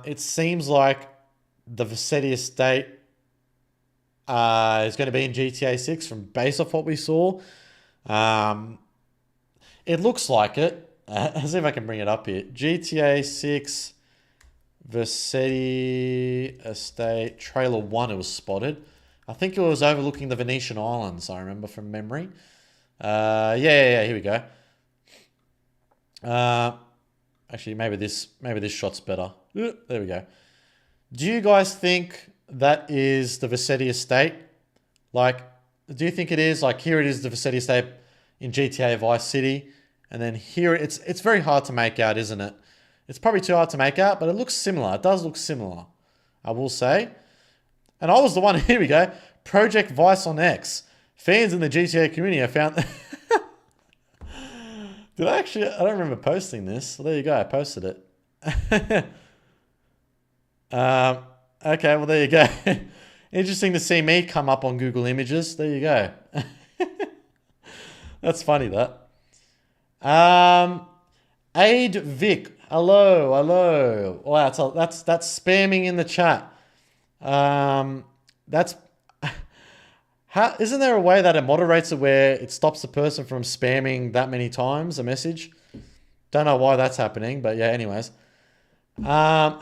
it seems like the Vassetti estate is going to be in GTA 6 from based off what we saw. It looks like it. Let's see if I can bring it up here. GTA 6 Vassetti estate trailer 1, it was spotted. I think it was overlooking the Venetian Islands, I remember from memory. Yeah, here we go. Actually, maybe this shot's better. There we go. Do you guys think that is the Vassetti estate? Like, do you think it is? Like, here it is, the Vassetti estate in GTA Vice City. And then here, it's very hard to make out, isn't it? It's probably too hard to make out, but it looks similar. It does look similar, I will say. And I was the one, here we go. Project Vice on X. Fans in the GTA community have found... Did I actually? I don't remember posting this. Well, there you go. I posted it. Okay, well, there you go. Interesting to see me come up on Google Images. There you go. That's funny, that. Aid Vic. Hello. Wow, that's spamming in the chat. That's... isn't there a way that it moderates it where it stops the person from spamming that many times a message? Don't know why that's happening, but yeah, anyways. Giannis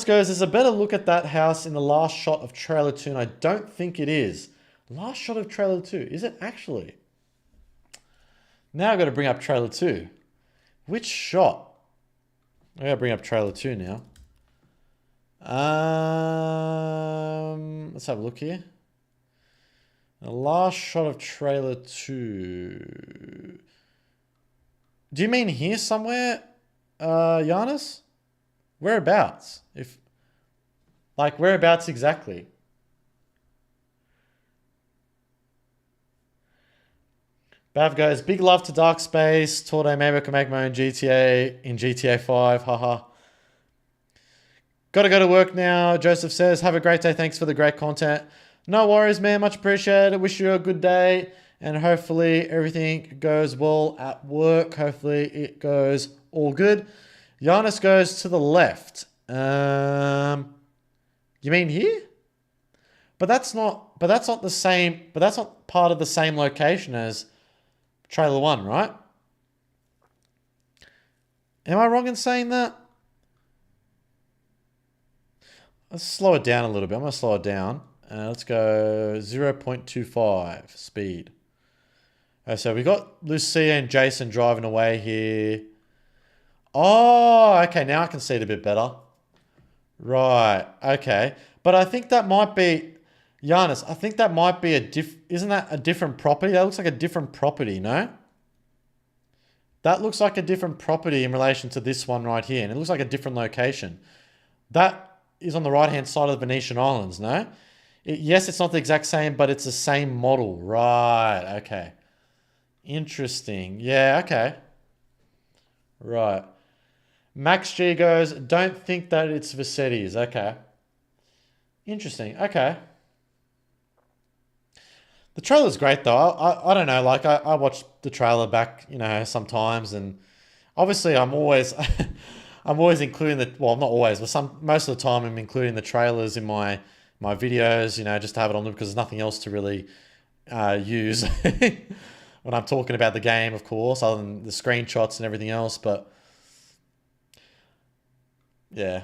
goes, there's a better look at that house in the last shot of trailer 2, and I don't think it is. Last shot of trailer 2, is it actually? Now I've got to bring up trailer 2. Which shot? I got to bring up trailer 2 now. Let's have a look here. The last shot of trailer 2. Do you mean here somewhere, Giannis? Whereabouts? Whereabouts exactly? Bav goes, big love to Dark Space. Today maybe I can make my own GTA in GTA 5. Haha. Got to go to work now. Joseph says, have a great day. Thanks for the great content. No worries, man. Much appreciated. Wish you a good day. And hopefully everything goes well at work. Hopefully it goes all good. Giannis goes to the left. You mean here? But that's not the same. But that's not part of the same location as trailer 1, right? Am I wrong in saying that? Let's slow it down a little bit. I'm going to slow it down. Let's go 0.25 speed. So we got Lucia and Jason driving away here. Oh, okay. Now I can see it a bit better. Right. Okay. But I think that might be... Giannis, I think that might be isn't that a different property? That looks like a different property, no? That looks like a different property in relation to this one right here. And it looks like a different location. That is on the right-hand side of the Venetian Islands, no? Yes, it's not the exact same, but it's the same model. Right, okay. Interesting. Yeah, okay. Right. Max G goes, don't think that it's Vassetti's. Okay. Interesting. Okay. The trailer's great, though. I don't know. Like, I watched the trailer back, sometimes, and obviously I'm always... I'm always including well, not always, but most of the time I'm including the trailers in my videos, just to have it on them because there's nothing else to really use when I'm talking about the game, of course, other than the screenshots and everything else. But yeah,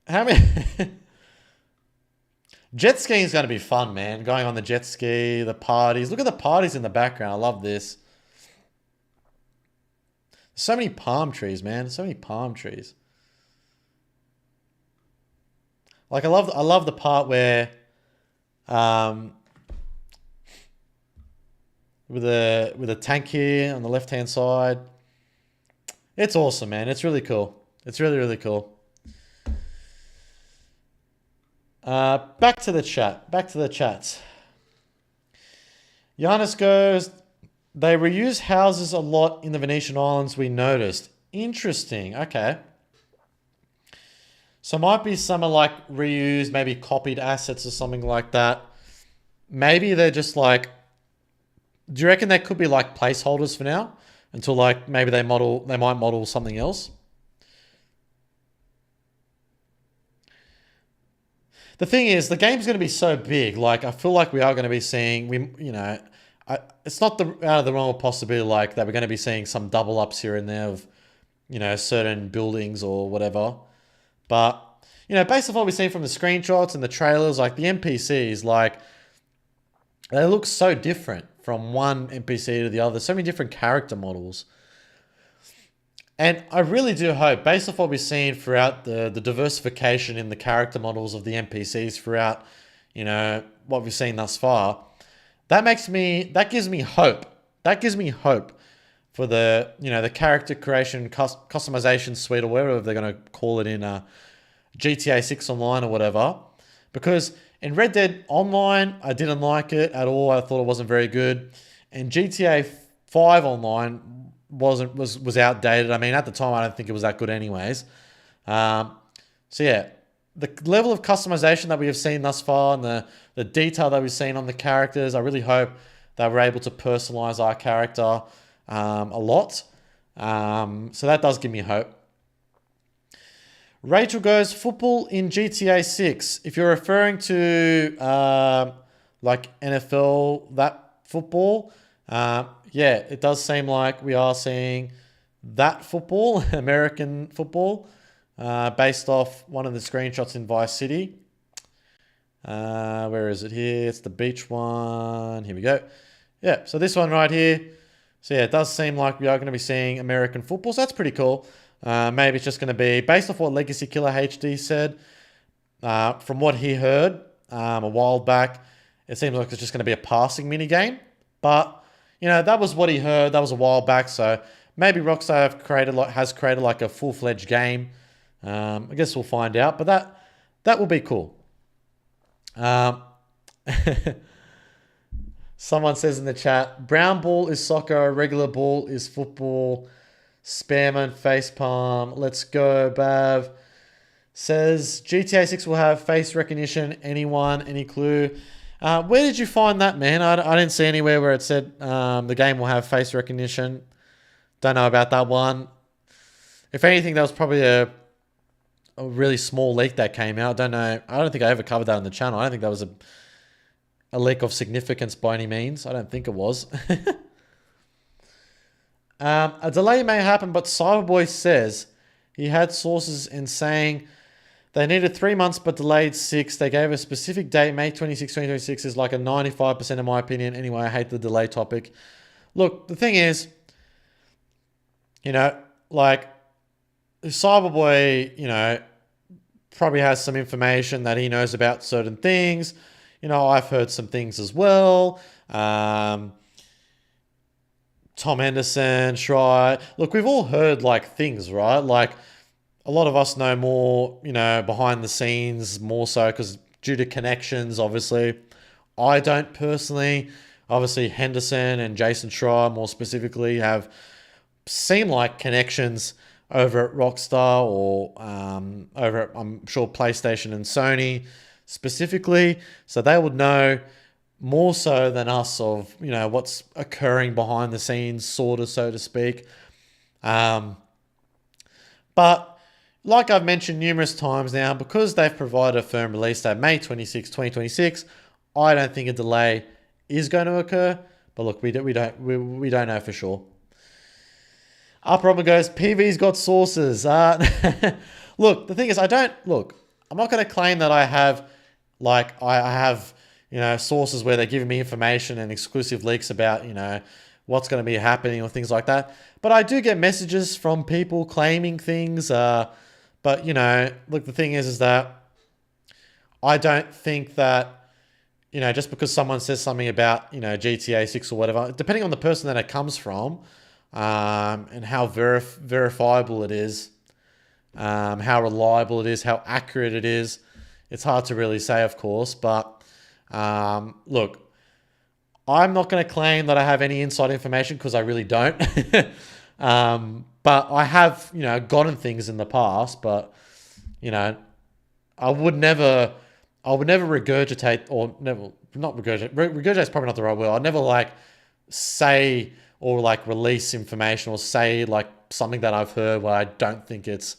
How many? Jet skiing is going to be fun, man. Going on the jet ski, the parties. Look at the parties in the background. I love this. So many palm trees, man. So many palm trees. Like I love the part where with a tank here on the left hand side. It's awesome, man. It's really cool. It's really, really cool. Back to the chat. Back to the chats. Giannis goes, they reuse houses a lot in the Venetian Islands, we noticed. Interesting. Okay. So might be some are like reused, maybe copied assets or something like that. Maybe they're just like, do you reckon they could be like placeholders for now? Until like maybe they might model something else? The thing is, the game's going to be so big. Like, I feel like we are going to be seeing, it's not out of the realm of possibility like that we're going to be seeing some double ups here and there of, certain buildings or whatever. But, based on what we've seen from the screenshots and the trailers, like the NPCs, like, they look so different from one NPC to the other. So many different character models. And I really do hope, based off what we've seen throughout the diversification in the character models of the NPCs throughout, what we've seen thus far, that gives me hope. That gives me hope for the, the character creation, customization suite or whatever they're going to call it in GTA 6 Online or whatever. Because in Red Dead Online, I didn't like it at all. I thought it wasn't very good. And GTA 5 Online was outdated. I mean, at the time, I don't think it was that good anyways. So yeah, the level of customization that we have seen thus far and the detail that we've seen on the characters, I really hope that we're able to personalize our character a lot. So that does give me hope. Rachel goes, football in GTA 6. If you're referring to like NFL, that football, yeah, it does seem like we are seeing that football, American football, based off one of the screenshots in Vice City. Where is it here? It's the beach one. Here we go. Yeah, so this one right here. So yeah, it does seem like we are going to be seeing American football. So that's pretty cool. Maybe it's just going to be based off what Legacy Killer HD said. From what he heard a while back, it seems like it's just going to be a passing mini game. But that was what he heard. That was a while back. So maybe Rockstar has created like a full-fledged game. I guess we'll find out. But that will be cool. Someone says in the chat, brown ball is soccer, regular ball is football. Spareman, facepalm. Let's go, Bav. Says GTA 6 will have face recognition. Anyone? Any clue? Where did you find that, man? I didn't see anywhere where it said the game will have face recognition. Don't know about that one. If anything, that was probably a really small leak that came out. Don't know. I don't think I ever covered that on the channel. I don't think that was a leak of significance by any means. I don't think it was. A delay may happen, but Cyberboy says he had sources in saying they needed 3 months but delayed 6. They gave a specific date, May 26, 2026 is like a 95% in my opinion. Anyway, I hate the delay topic. Look, the thing is, like Cyberboy, probably has some information that he knows about certain things. I've heard some things as well. Tom Henderson, Schreier. Look, we've all heard like things, right? Like a lot of us know more, behind the scenes more so because due to connections, obviously. I don't personally. Obviously, Henderson and Jason Schreier more specifically seem like connections over at Rockstar or over at, I'm sure, PlayStation and Sony specifically. So they would know more so than us of, what's occurring behind the scenes, sort of, so to speak. But like I've mentioned numerous times now, because they've provided a firm release date, May 26, 2026, I don't think a delay is going to occur. But look, we don't know for sure. Upper Robin goes, PV's got sources. Look, the thing is, I I'm not going to claim that I have, like, I have, sources where they're giving me information and exclusive leaks about, what's going to be happening or things like that. But I do get messages from people claiming things. But, look, the thing is that I don't think that, just because someone says something about, GTA 6 or whatever, depending on the person that it comes from, and how verifiable it is, how reliable it is, how accurate it is. It's hard to really say, of course, but look, I'm not going to claim that I have any inside information because I really don't. But I have, gotten things in the past, but, I would never regurgitate, or never, not regurgitate. Regurgitate is probably not the right word. I'd never like say or like release information or say like something that I've heard where I don't think it's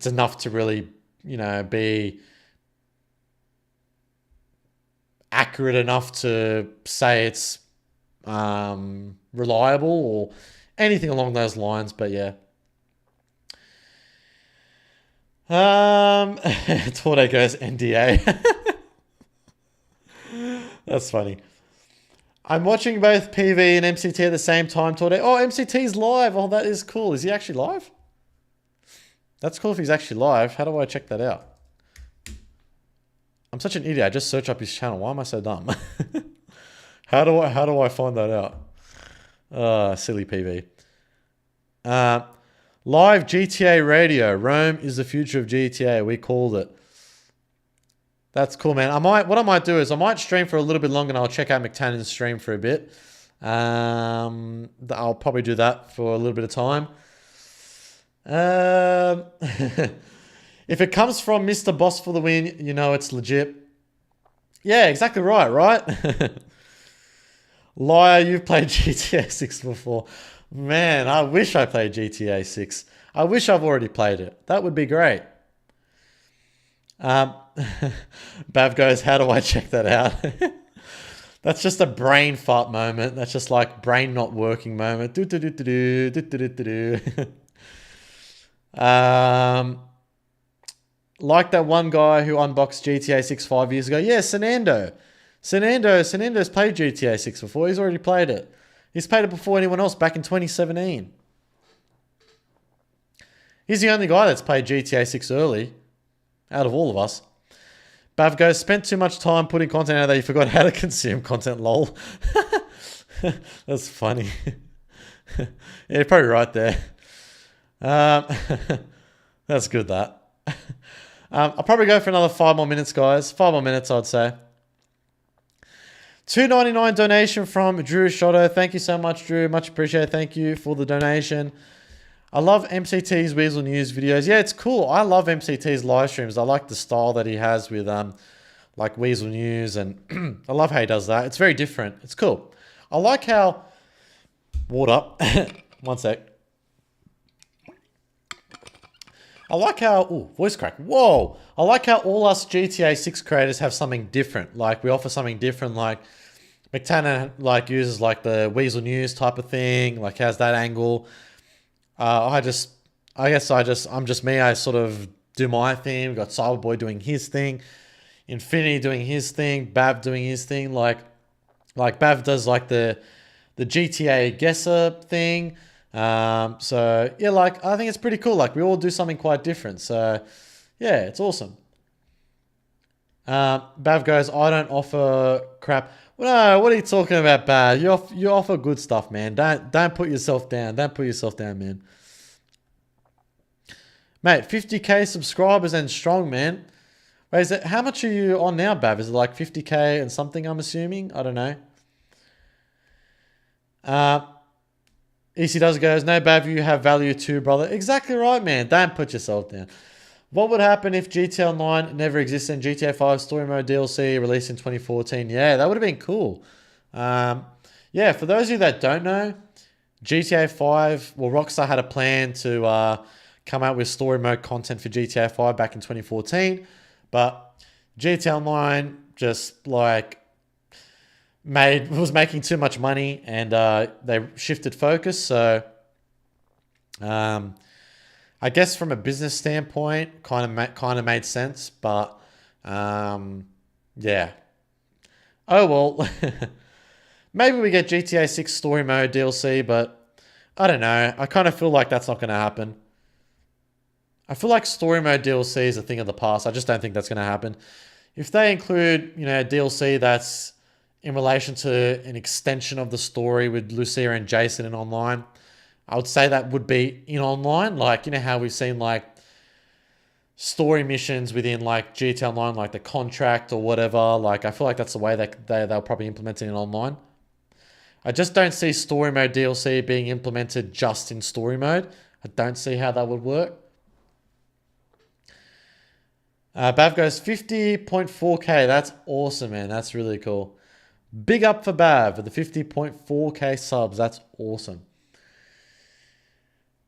enough to really, be accurate enough to say it's reliable or anything along those lines. But yeah. Tornado goes NDA. That's funny. I'm watching both PV and MCT at the same time. Tornado. Oh, MCT's live. Oh, that is cool. Is he actually live? That's cool if he's actually live. How do I check that out? I'm such an idiot. I just search up his channel. Why am I so dumb? How do I find that out? Silly PV. Live GTA radio. Rome is the future of GTA. We called it. That's cool, man. What I might do is I might stream for a little bit longer and I'll check out McTannon's stream for a bit. I'll probably do that for a little bit of time. If it comes from Mr. Boss for the win, it's legit. Yeah, exactly right? Liar, you've played GTA 6 before. Man, I wish I played GTA 6. I wish I've already played it. That would be great. Bav goes, how do I check that out? That's just a brain fart moment. That's just like brain not working moment. Like that one guy who unboxed GTA 6 5 years ago. Yeah, Senando. Senando's played GTA 6 before. He's already played it. He's played it before anyone else back in 2017. He's the only guy that's played GTA 6 early out of all of us. Bav goes, spent too much time putting content out there, you forgot how to consume content, lol. That's funny. Yeah, you're probably right there. That's good, that. I'll probably go for another 5 more minutes, guys. 5 more minutes, I'd say. $2.99 donation from Drew Shotto. Thank you so much, Drew. Much appreciated. Thank you for the donation. I love MCT's Weasel News videos. Yeah, it's cool. I love MCT's live streams. I like the style that he has with like Weasel News, and I love how he does that. It's very different. It's cool. I like how... Water. One sec. I like how... Ooh, voice crack. Whoa! I like how all us GTA 6 creators have something different. Like, we offer something different. Like, McTannon, like, uses, like, the Weasel News type of thing. Like, has that angle. I'm just me. I sort of do my thing. We've got Cyberboy doing his thing. Infinity doing his thing. Bav doing his thing. Like Bav does, like, the GTA guesser thing. So yeah, like, I think it's pretty cool. Like, we all do something quite different. So yeah, it's awesome. Bav goes, I don't offer crap. Well, no, what are you talking about, Bav? You offer good stuff, man. Don't put yourself down. Don't put yourself down, man. Mate, 50k subscribers and strong, man. Wait, how much are you on now, Bav? Is it like 50k and something, I'm assuming? I don't know. EC does goes, no, Bav, you have value too, brother. Exactly right, man. Don't put yourself down. What would happen if GTA Online never existed and GTA 5 Story Mode DLC released in 2014? Yeah, that would have been cool. Yeah, for those of you that don't know, GTA 5, well, Rockstar had a plan to come out with story mode content for GTA 5 back in 2014, but GTA Online just like was making too much money, and they shifted focus. So I I guess from a business standpoint, kind of made sense, but yeah. Oh well, maybe we get GTA 6 Story Mode DLC, but I don't know. I kind of feel like that's not going to happen. I feel like Story Mode DLC is a thing of the past. I just don't think that's going to happen. If they include, DLC that's in relation to an extension of the story with Lucia and Jason in online, I would say that would be in online. Like, how we've seen like story missions within like GTA Online, like the contract or whatever. Like, I feel like that's the way that they'll probably implement it in online. I just don't see story mode DLC being implemented just in story mode. I don't see how that would work. Bav goes 50.4k. That's awesome, man. That's really cool. Big up for Bav with the 50.4k subs. That's awesome.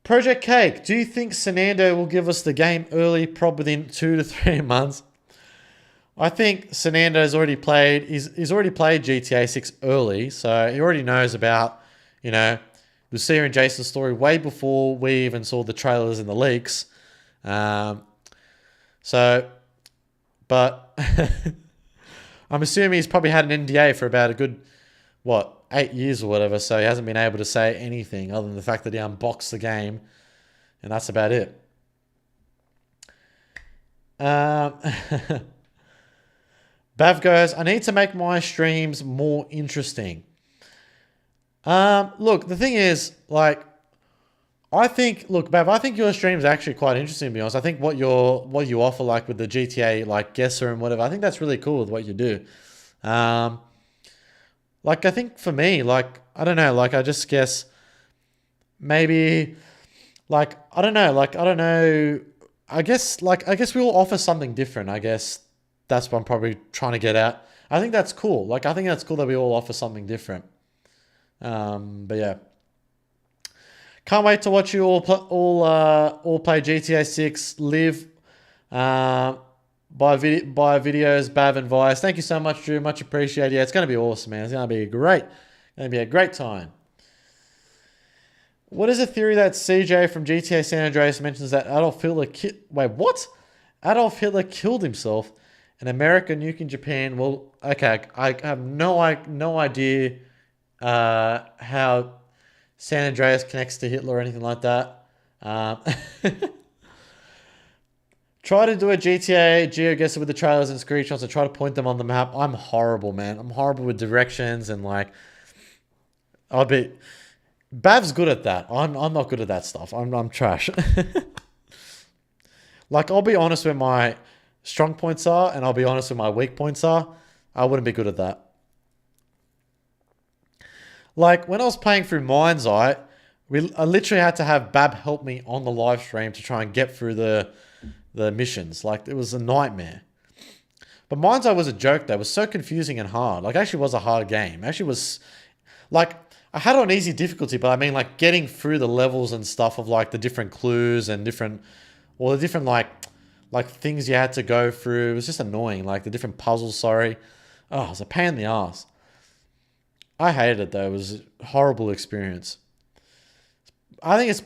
Project Cake. Do you think Sanando will give us the game early, probably within 2 to 3 months? I think Sanando's already played. He's already played GTA 6 early, so he already knows about, Lucia and Jason's story way before we even saw the trailers and the leaks. But I'm assuming he's probably had an NDA for about a good, 8 years or whatever, so he hasn't been able to say anything other than the fact that he unboxed the game, and that's about it. Bav goes, I need to make my streams more interesting. Look, the thing is, Bav, I think your stream's actually quite interesting, to be honest. I think what you offer, like with the GTA, like guesser and whatever, I think that's really cool with what you do. I think for me, I don't know, I just guess maybe, I don't know. I guess we'll offer something different. I guess that's what I'm probably trying to get at. I think that's cool. I think that's cool that we all offer something different. But yeah. Can't wait to watch you all play GTA 6 live by videos, Bav and Vice. Thank you so much, Drew. Much appreciated. Yeah, it's going to be awesome, man. It's going to be a great time. What is the theory that CJ from GTA San Andreas mentions that Adolf Hitler Adolf Hitler killed himself and America nuking Japan? Well, okay, I have no idea how San Andreas connects to Hitler or anything like that. Try to do a GTA GeoGuessr with the trailers and screenshots and try to point them on the map. I'm horrible, man. I'm horrible with directions and Bav's good at that. I'm not good at that stuff. I'm trash. I'll be honest where my strong points are and I'll be honest where my weak points are. I wouldn't be good at that. When I was playing through Mind's Eye, I literally had to have Bab help me on the live stream to try and get through the missions. It was a nightmare. But Mind's Eye was a joke, though. It was so confusing and hard. It actually was a hard game. It actually was, I had it on easy difficulty, but I mean, getting through the levels and stuff of, the different clues and the different, things you had to go through. It was just annoying. The different puzzles, sorry. Oh, it was a pain in the ass. I hated it, though. It was a horrible experience. I think it's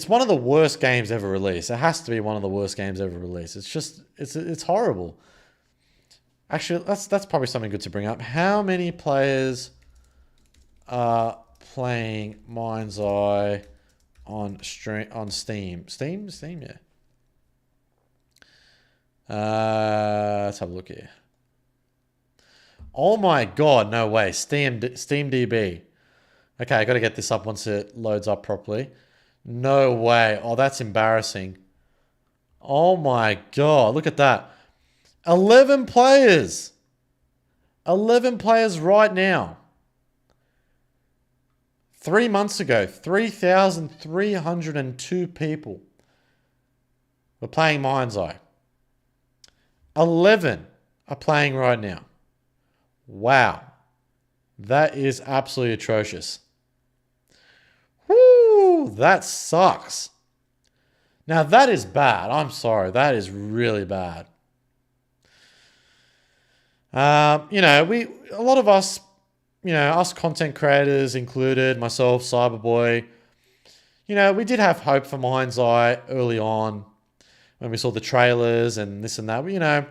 one of the worst games ever released. It has to be one of the worst games ever released. It's horrible. Actually, that's probably something good to bring up. How many players are playing Mind's Eye on Steam? Steam, yeah. Let's have a look here. Oh my god, no way. SteamDB. Okay, I got to get this up once it loads up properly. No way. Oh, that's embarrassing. Oh my god, look at that. 11 players. 11 players right now. 3 months ago, 3,302 people were playing Mind's Eye. 11 are playing right now. Wow. That is absolutely atrocious. Woo, that sucks. Now that is bad. I'm sorry. That is really bad. A lot of us, us content creators included, myself, Cyberboy, you know, we did have hope from hindsight early on when we saw the trailers and this and that. But, you know,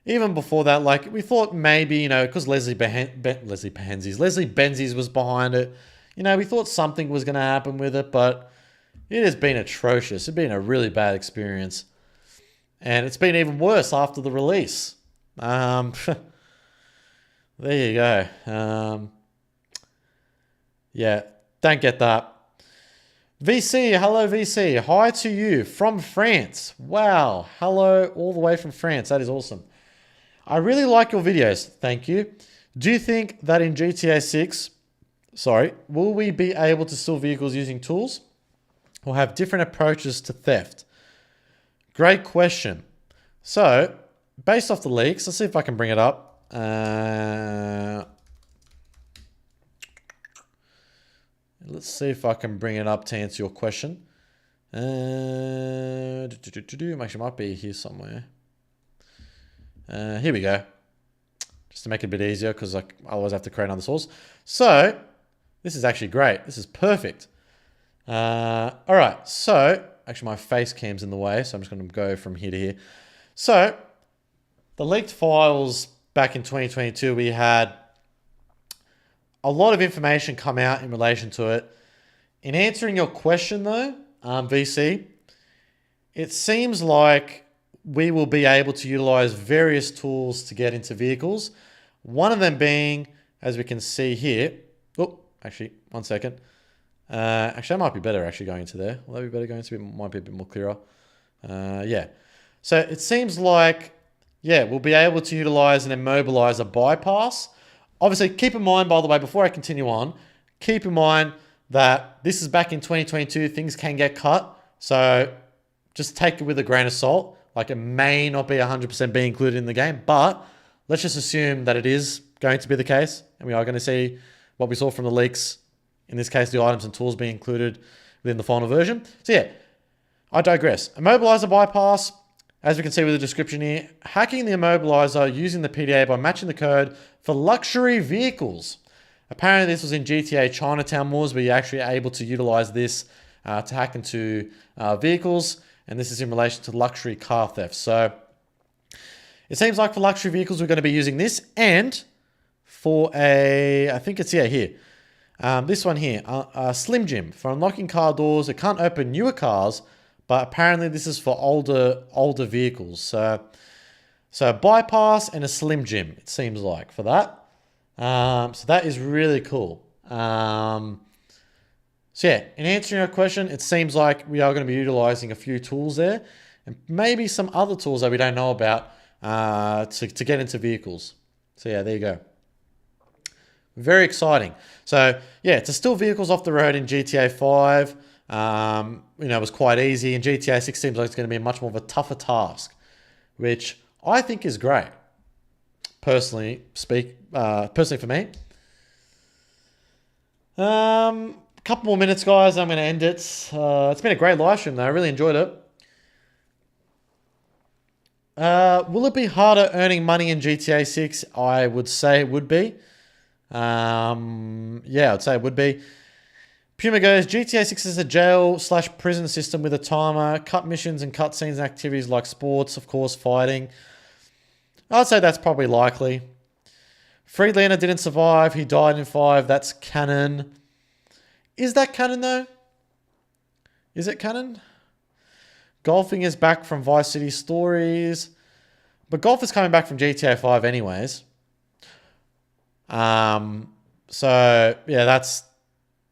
even before that, like, we thought maybe, you know, because Leslie Benzies was behind it, you know, we thought something was going to happen with it, but it has been atrocious. It's been a really bad experience. And it's been even worse after the release. There you go. Yeah, don't get that. VC, hello VC. Hi to you from France. Wow, hello all the way from France. That is awesome. I really like your videos. Thank you. Do you think that in GTA 6, will we be able to steal vehicles using tools or have different approaches to theft? Great question. So, based off the leaks, let's see if I can bring it up. Let's see if I can bring it up to answer your question. Actually, might be here somewhere. Here we go. Just to make it a bit easier, because I always have to create another source. So, this is actually great. This is perfect. All right. So, actually, my face cam's in the way, so I'm just going to go from here to here. So, the leaked files back in 2022, we had a lot of information come out in relation to it. In answering your question, though, VC, it seems like we will be able to utilize various tools to get into vehicles. One of them being, as we can see here, oh, actually, one second. Actually, that might be better actually going into there. Will that be better going into it? Might be a bit more clearer. Yeah. So it seems like, yeah, we'll be able to utilize an immobilizer bypass. Obviously, keep in mind, by the way, before I continue on, keep in mind that this is back in 2022. Things can get cut. So just take it with a grain of salt. Like, it may not be 100% be included in the game, but let's just assume that it is going to be the case. And we are going to see what we saw from the leaks. In this case, the items and tools being included within the final version. So yeah, I digress. Immobilizer bypass, as we can see with the description here, hacking the immobilizer using the PDA by matching the code for luxury vehicles. Apparently this was in GTA Chinatown Wars, where you're actually able to utilize this to hack into vehicles. And this is in relation to luxury car theft. So it seems like for luxury vehicles, we're going to be using this. And for I think it's here. This one here, Slim Jim, for unlocking car doors. It can't open newer cars, but apparently this is for older vehicles. So a bypass and a Slim Jim, it seems like, for that. So that is really cool. So yeah, in answering your question, it seems like we are going to be utilizing a few tools there, and maybe some other tools that we don't know about to get into vehicles. So yeah, there you go. Very exciting. So yeah, to steal vehicles off the road in GTA 5, it was quite easy. In GTA 6 seems like it's going to be much more of a tougher task, which I think is great. Personally for me. Couple more minutes, guys. I'm going to end it. It's been a great live stream, though. I really enjoyed it. Will it be harder earning money in GTA 6? I would say it would be. Yeah, I'd say it would be. Puma goes, GTA 6 is a jail/prison system with a timer, cut missions and cutscenes and activities like sports, of course, fighting. I'd say that's probably likely. Friedlander didn't survive. He died in 5. That's canon. Is that canon, though? Is it canon? Golfing is back from Vice City Stories. But golf is coming back from GTA 5 anyways. So, yeah,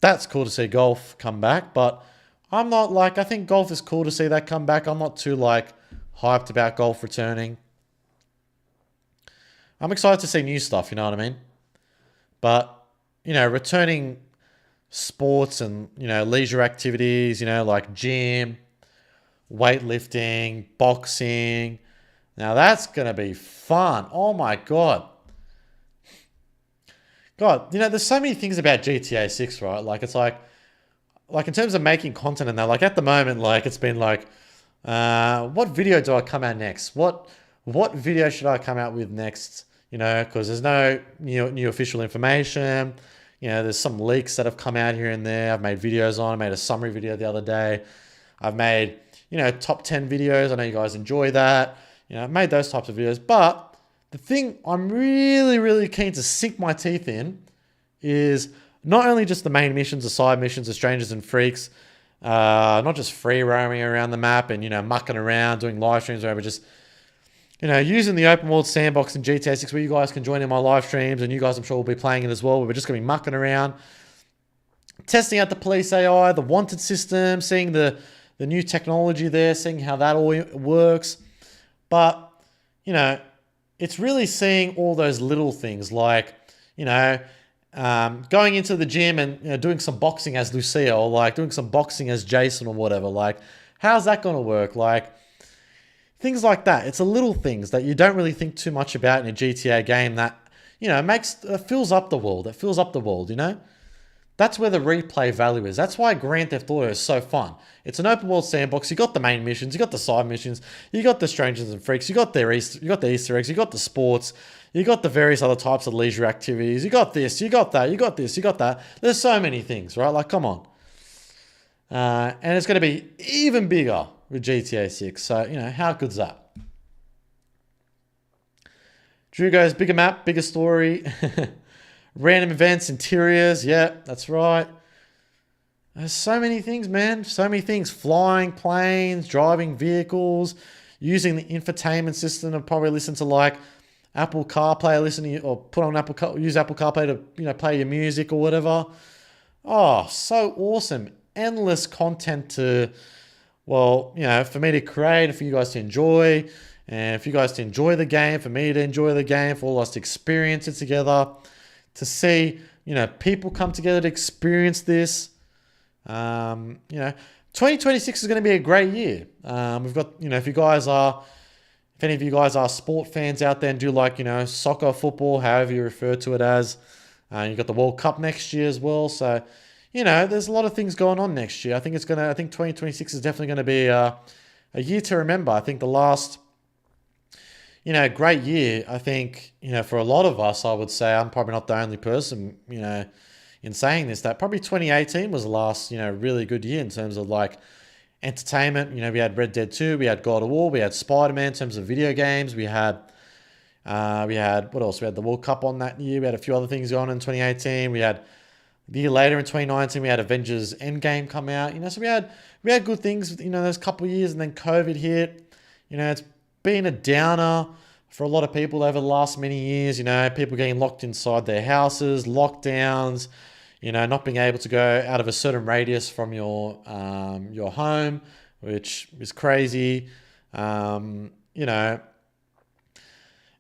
that's cool to see golf come back. But I'm not I think golf is cool to see that come back. I'm not too, hyped about golf returning. I'm excited to see new stuff, you know what I mean? But, returning sports and, leisure activities, like gym, weightlifting, boxing. Now that's going to be fun. Oh my God. God, there's so many things about GTA 6, right? It's like in terms of making content and that, at the moment, it's been what video do I come out next? What video should I come out with next? Because there's no new official information. You know, there's some leaks that have come out here and there. I've made videos on. I made a summary video the other day. I've made, you know, top 10 videos. I know you guys enjoy that. You know, I've made those types of videos. But the thing I'm really, really keen to sink my teeth in is not only just the main missions, the side missions, the strangers and freaks, not just free roaming around the map and, you know, mucking around, doing live streams or whatever, just, you know, using the open world sandbox in GTA 6 where you guys can join in my live streams, and you guys I'm sure will be playing it as well. We're just going to be mucking around, testing out the police AI, the wanted system, seeing the new technology there, seeing how that all works. But, you know, it's really seeing all those little things like, you know, going into the gym and, you know, doing some boxing as Lucia, or like doing some boxing as Jason or whatever. Like, how's that going to work? Like, things like that. It's the little things that you don't really think too much about in a GTA game that, you know, fills up the world. It fills up the world, you know? That's where the replay value is. That's why Grand Theft Auto is so fun. It's an open world sandbox. You got the main missions, you got the side missions, you got the strangers and freaks, you got the Easter eggs, you got the sports, you got the various other types of leisure activities, you got this, you got that, you got this, you got that. There's so many things, right? Like, come on. And it's going to be even bigger with GTA 6. So, you know, how good's that? Drew goes, bigger map, bigger story. Random events, interiors. Yeah, that's right. There's so many things, man. So many things. Flying planes, driving vehicles, using the infotainment system to probably listen to like Apple CarPlay, or put on use Apple CarPlay to, you know, play your music or whatever. Oh, so awesome. Endless content to, well, you know, for me to create, for you guys to enjoy, and for you guys to enjoy the game, for me to enjoy the game, for all of us to experience it together. To see, you know, people come together to experience this. You know, 2026 is going to be a great year. We've got, you know, if any of you guys are sport fans out there and do like, you know, soccer, football, however you refer to it as, you've got the World Cup next year as well. So, you know, there's a lot of things going on next year. I think 2026 is definitely going to be a year to remember. I think the last, you know, great year, I think, you know, for a lot of us, I would say, I'm probably not the only person, you know, in saying this, that probably 2018 was the last, you know, really good year in terms of like entertainment. You know, we had Red Dead 2, we had God of War, we had Spider-Man in terms of video games. We had what else? We had the World Cup on that year. We had a few other things going on in 2018. We had the year later in 2019, we had Avengers Endgame come out. You know, so we had good things, you know, those couple of years, and then COVID hit. You know, it's been a downer for a lot of people over the last many years. You know, people getting locked inside their houses, lockdowns, you know, not being able to go out of a certain radius from your home, which is crazy. You know,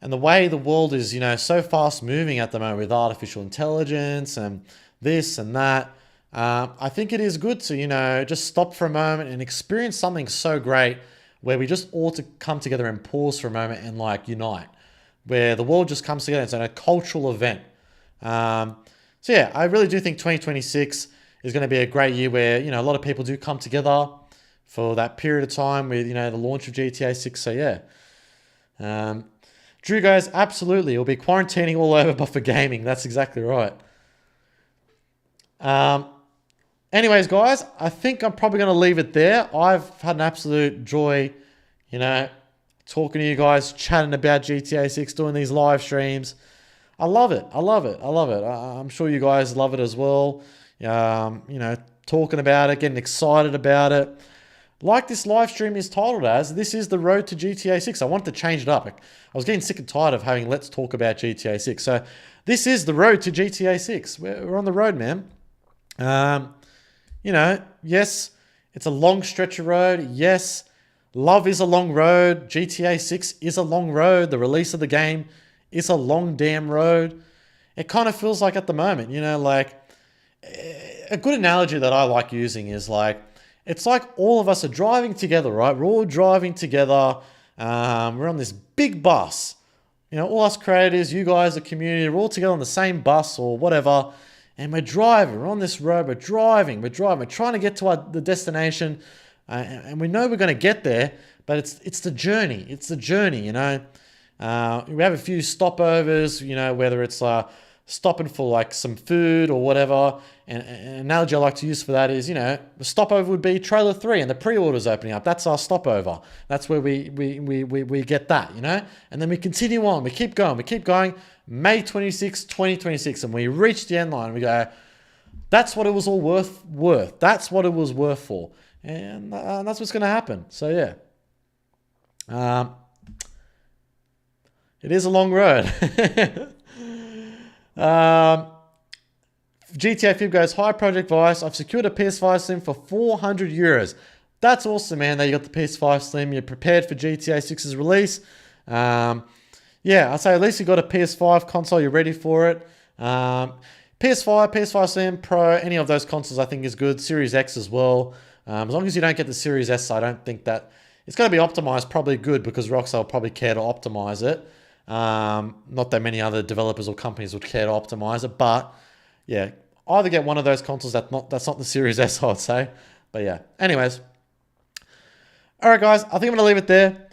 and the way the world is, you know, so fast moving at the moment with artificial intelligence and this and that. I think it is good to, you know, just stop for a moment and experience something so great where we just all to come together and pause for a moment and like unite, where the world just comes together. It's a cultural event. So yeah, I really do think 2026 is going to be a great year where, you know, a lot of people do come together for that period of time with, you know, the launch of GTA 6. So yeah. Drew goes, absolutely. It'll be quarantining all over, but for gaming. That's exactly right. Anyways, guys, I think I'm probably going to leave it there. I've had an absolute joy, you know, talking to you guys, chatting about GTA 6, doing these live streams. I love it. I love it. I love it. I'm sure you guys love it as well. You know, talking about it, getting excited about it. Like this live stream is titled as, this is the road to GTA 6. I wanted to change it up. I was getting sick and tired of having let's talk about GTA 6. So this is the road to GTA 6. We're on the road, man. You know, yes, it's a long stretch of road. Yes, love is a long road. GTA 6 is a long road. The release of the game is a long damn road. It kind of feels like at the moment, you know, like a good analogy that I like using is like, it's like all of us are driving together, right? We're all driving together. We're on this big bus. You know, all us creators, you guys, the community, we're all together on the same bus or whatever. And we're driving, we're on this road, we're driving, we're trying to get to the destination, and we know we're going to get there, but it's the journey. It's the journey, you know. We have a few stopovers, you know, whether it's stopping for like some food or whatever. And an analogy I like to use for that is, the stopover would be trailer 3 and the pre-orders opening up. That's our stopover. That's where we get that, and then we continue on. We keep going. May 26, 2026, and we reach the end line. We go, that's what it was all worth. That's what it was worth for. And that's what's going to happen. So yeah. It is a long road. GTA Fib goes, hi Project Vice, I've secured a PS5 Slim for €400. That's awesome, man, that you got the PS5 Slim. You're prepared for GTA 6's release. Yeah, I'd say at least you got a PS5 console. You're ready for it. PS5 Slim, Pro, any of those consoles I think is good. Series X as well. As long as you don't get the Series S, I don't think that... It's going to be optimized, probably good, because Rockstar will probably care to optimize it. Not that many other developers or companies would care to optimize it, but yeah, either get one of those consoles that's not the Series S, I would say. But yeah, anyways. All right, guys, I think I'm going to leave it there.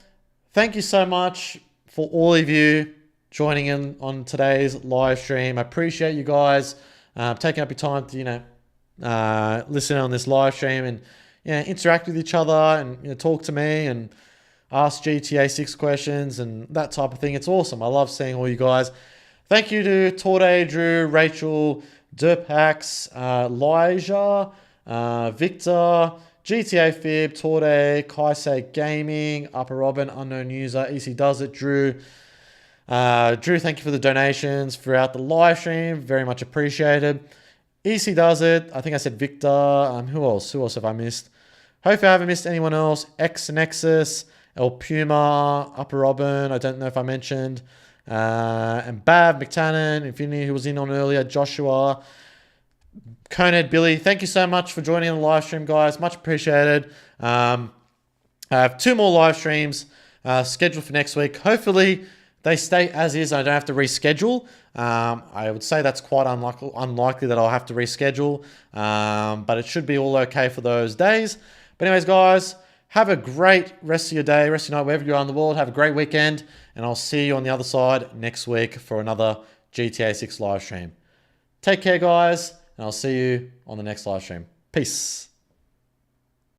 Thank you so much for all of you joining in on today's live stream. I appreciate you guys taking up your time to, listen on this live stream and interact with each other and talk to me and ask GTA 6 questions and that type of thing. It's awesome. I love seeing all you guys. Thank you to Torde, Drew, Rachel, Derpax, Elijah, Victor, GTA Fib, Torde, Kaisei Gaming, Upper Robin, Unknown User, EC Does It, Drew. Drew, thank you for the donations throughout the live stream. Very much appreciated. EC Does It. I think I said Victor. Who else? Who else have I missed? Hopefully I haven't missed anyone else. X Nexus, El Puma, Upper Robin. I don't know if I mentioned. And Bav, McTannon, Infinity, who was in on earlier. Joshua, Conehead, Billy. Thank you so much for joining the live stream, guys. Much appreciated. I have 2 more live streams scheduled for next week. Hopefully they stay as is. I don't have to reschedule. I would say that's quite unlikely that I'll have to reschedule. But it should be all okay for those days. But anyways, guys, have a great rest of your day, rest of your night, wherever you are in the world. Have a great weekend. And I'll see you on the other side next week for another GTA 6 live stream. Take care, guys. And I'll see you on the next live stream. Peace.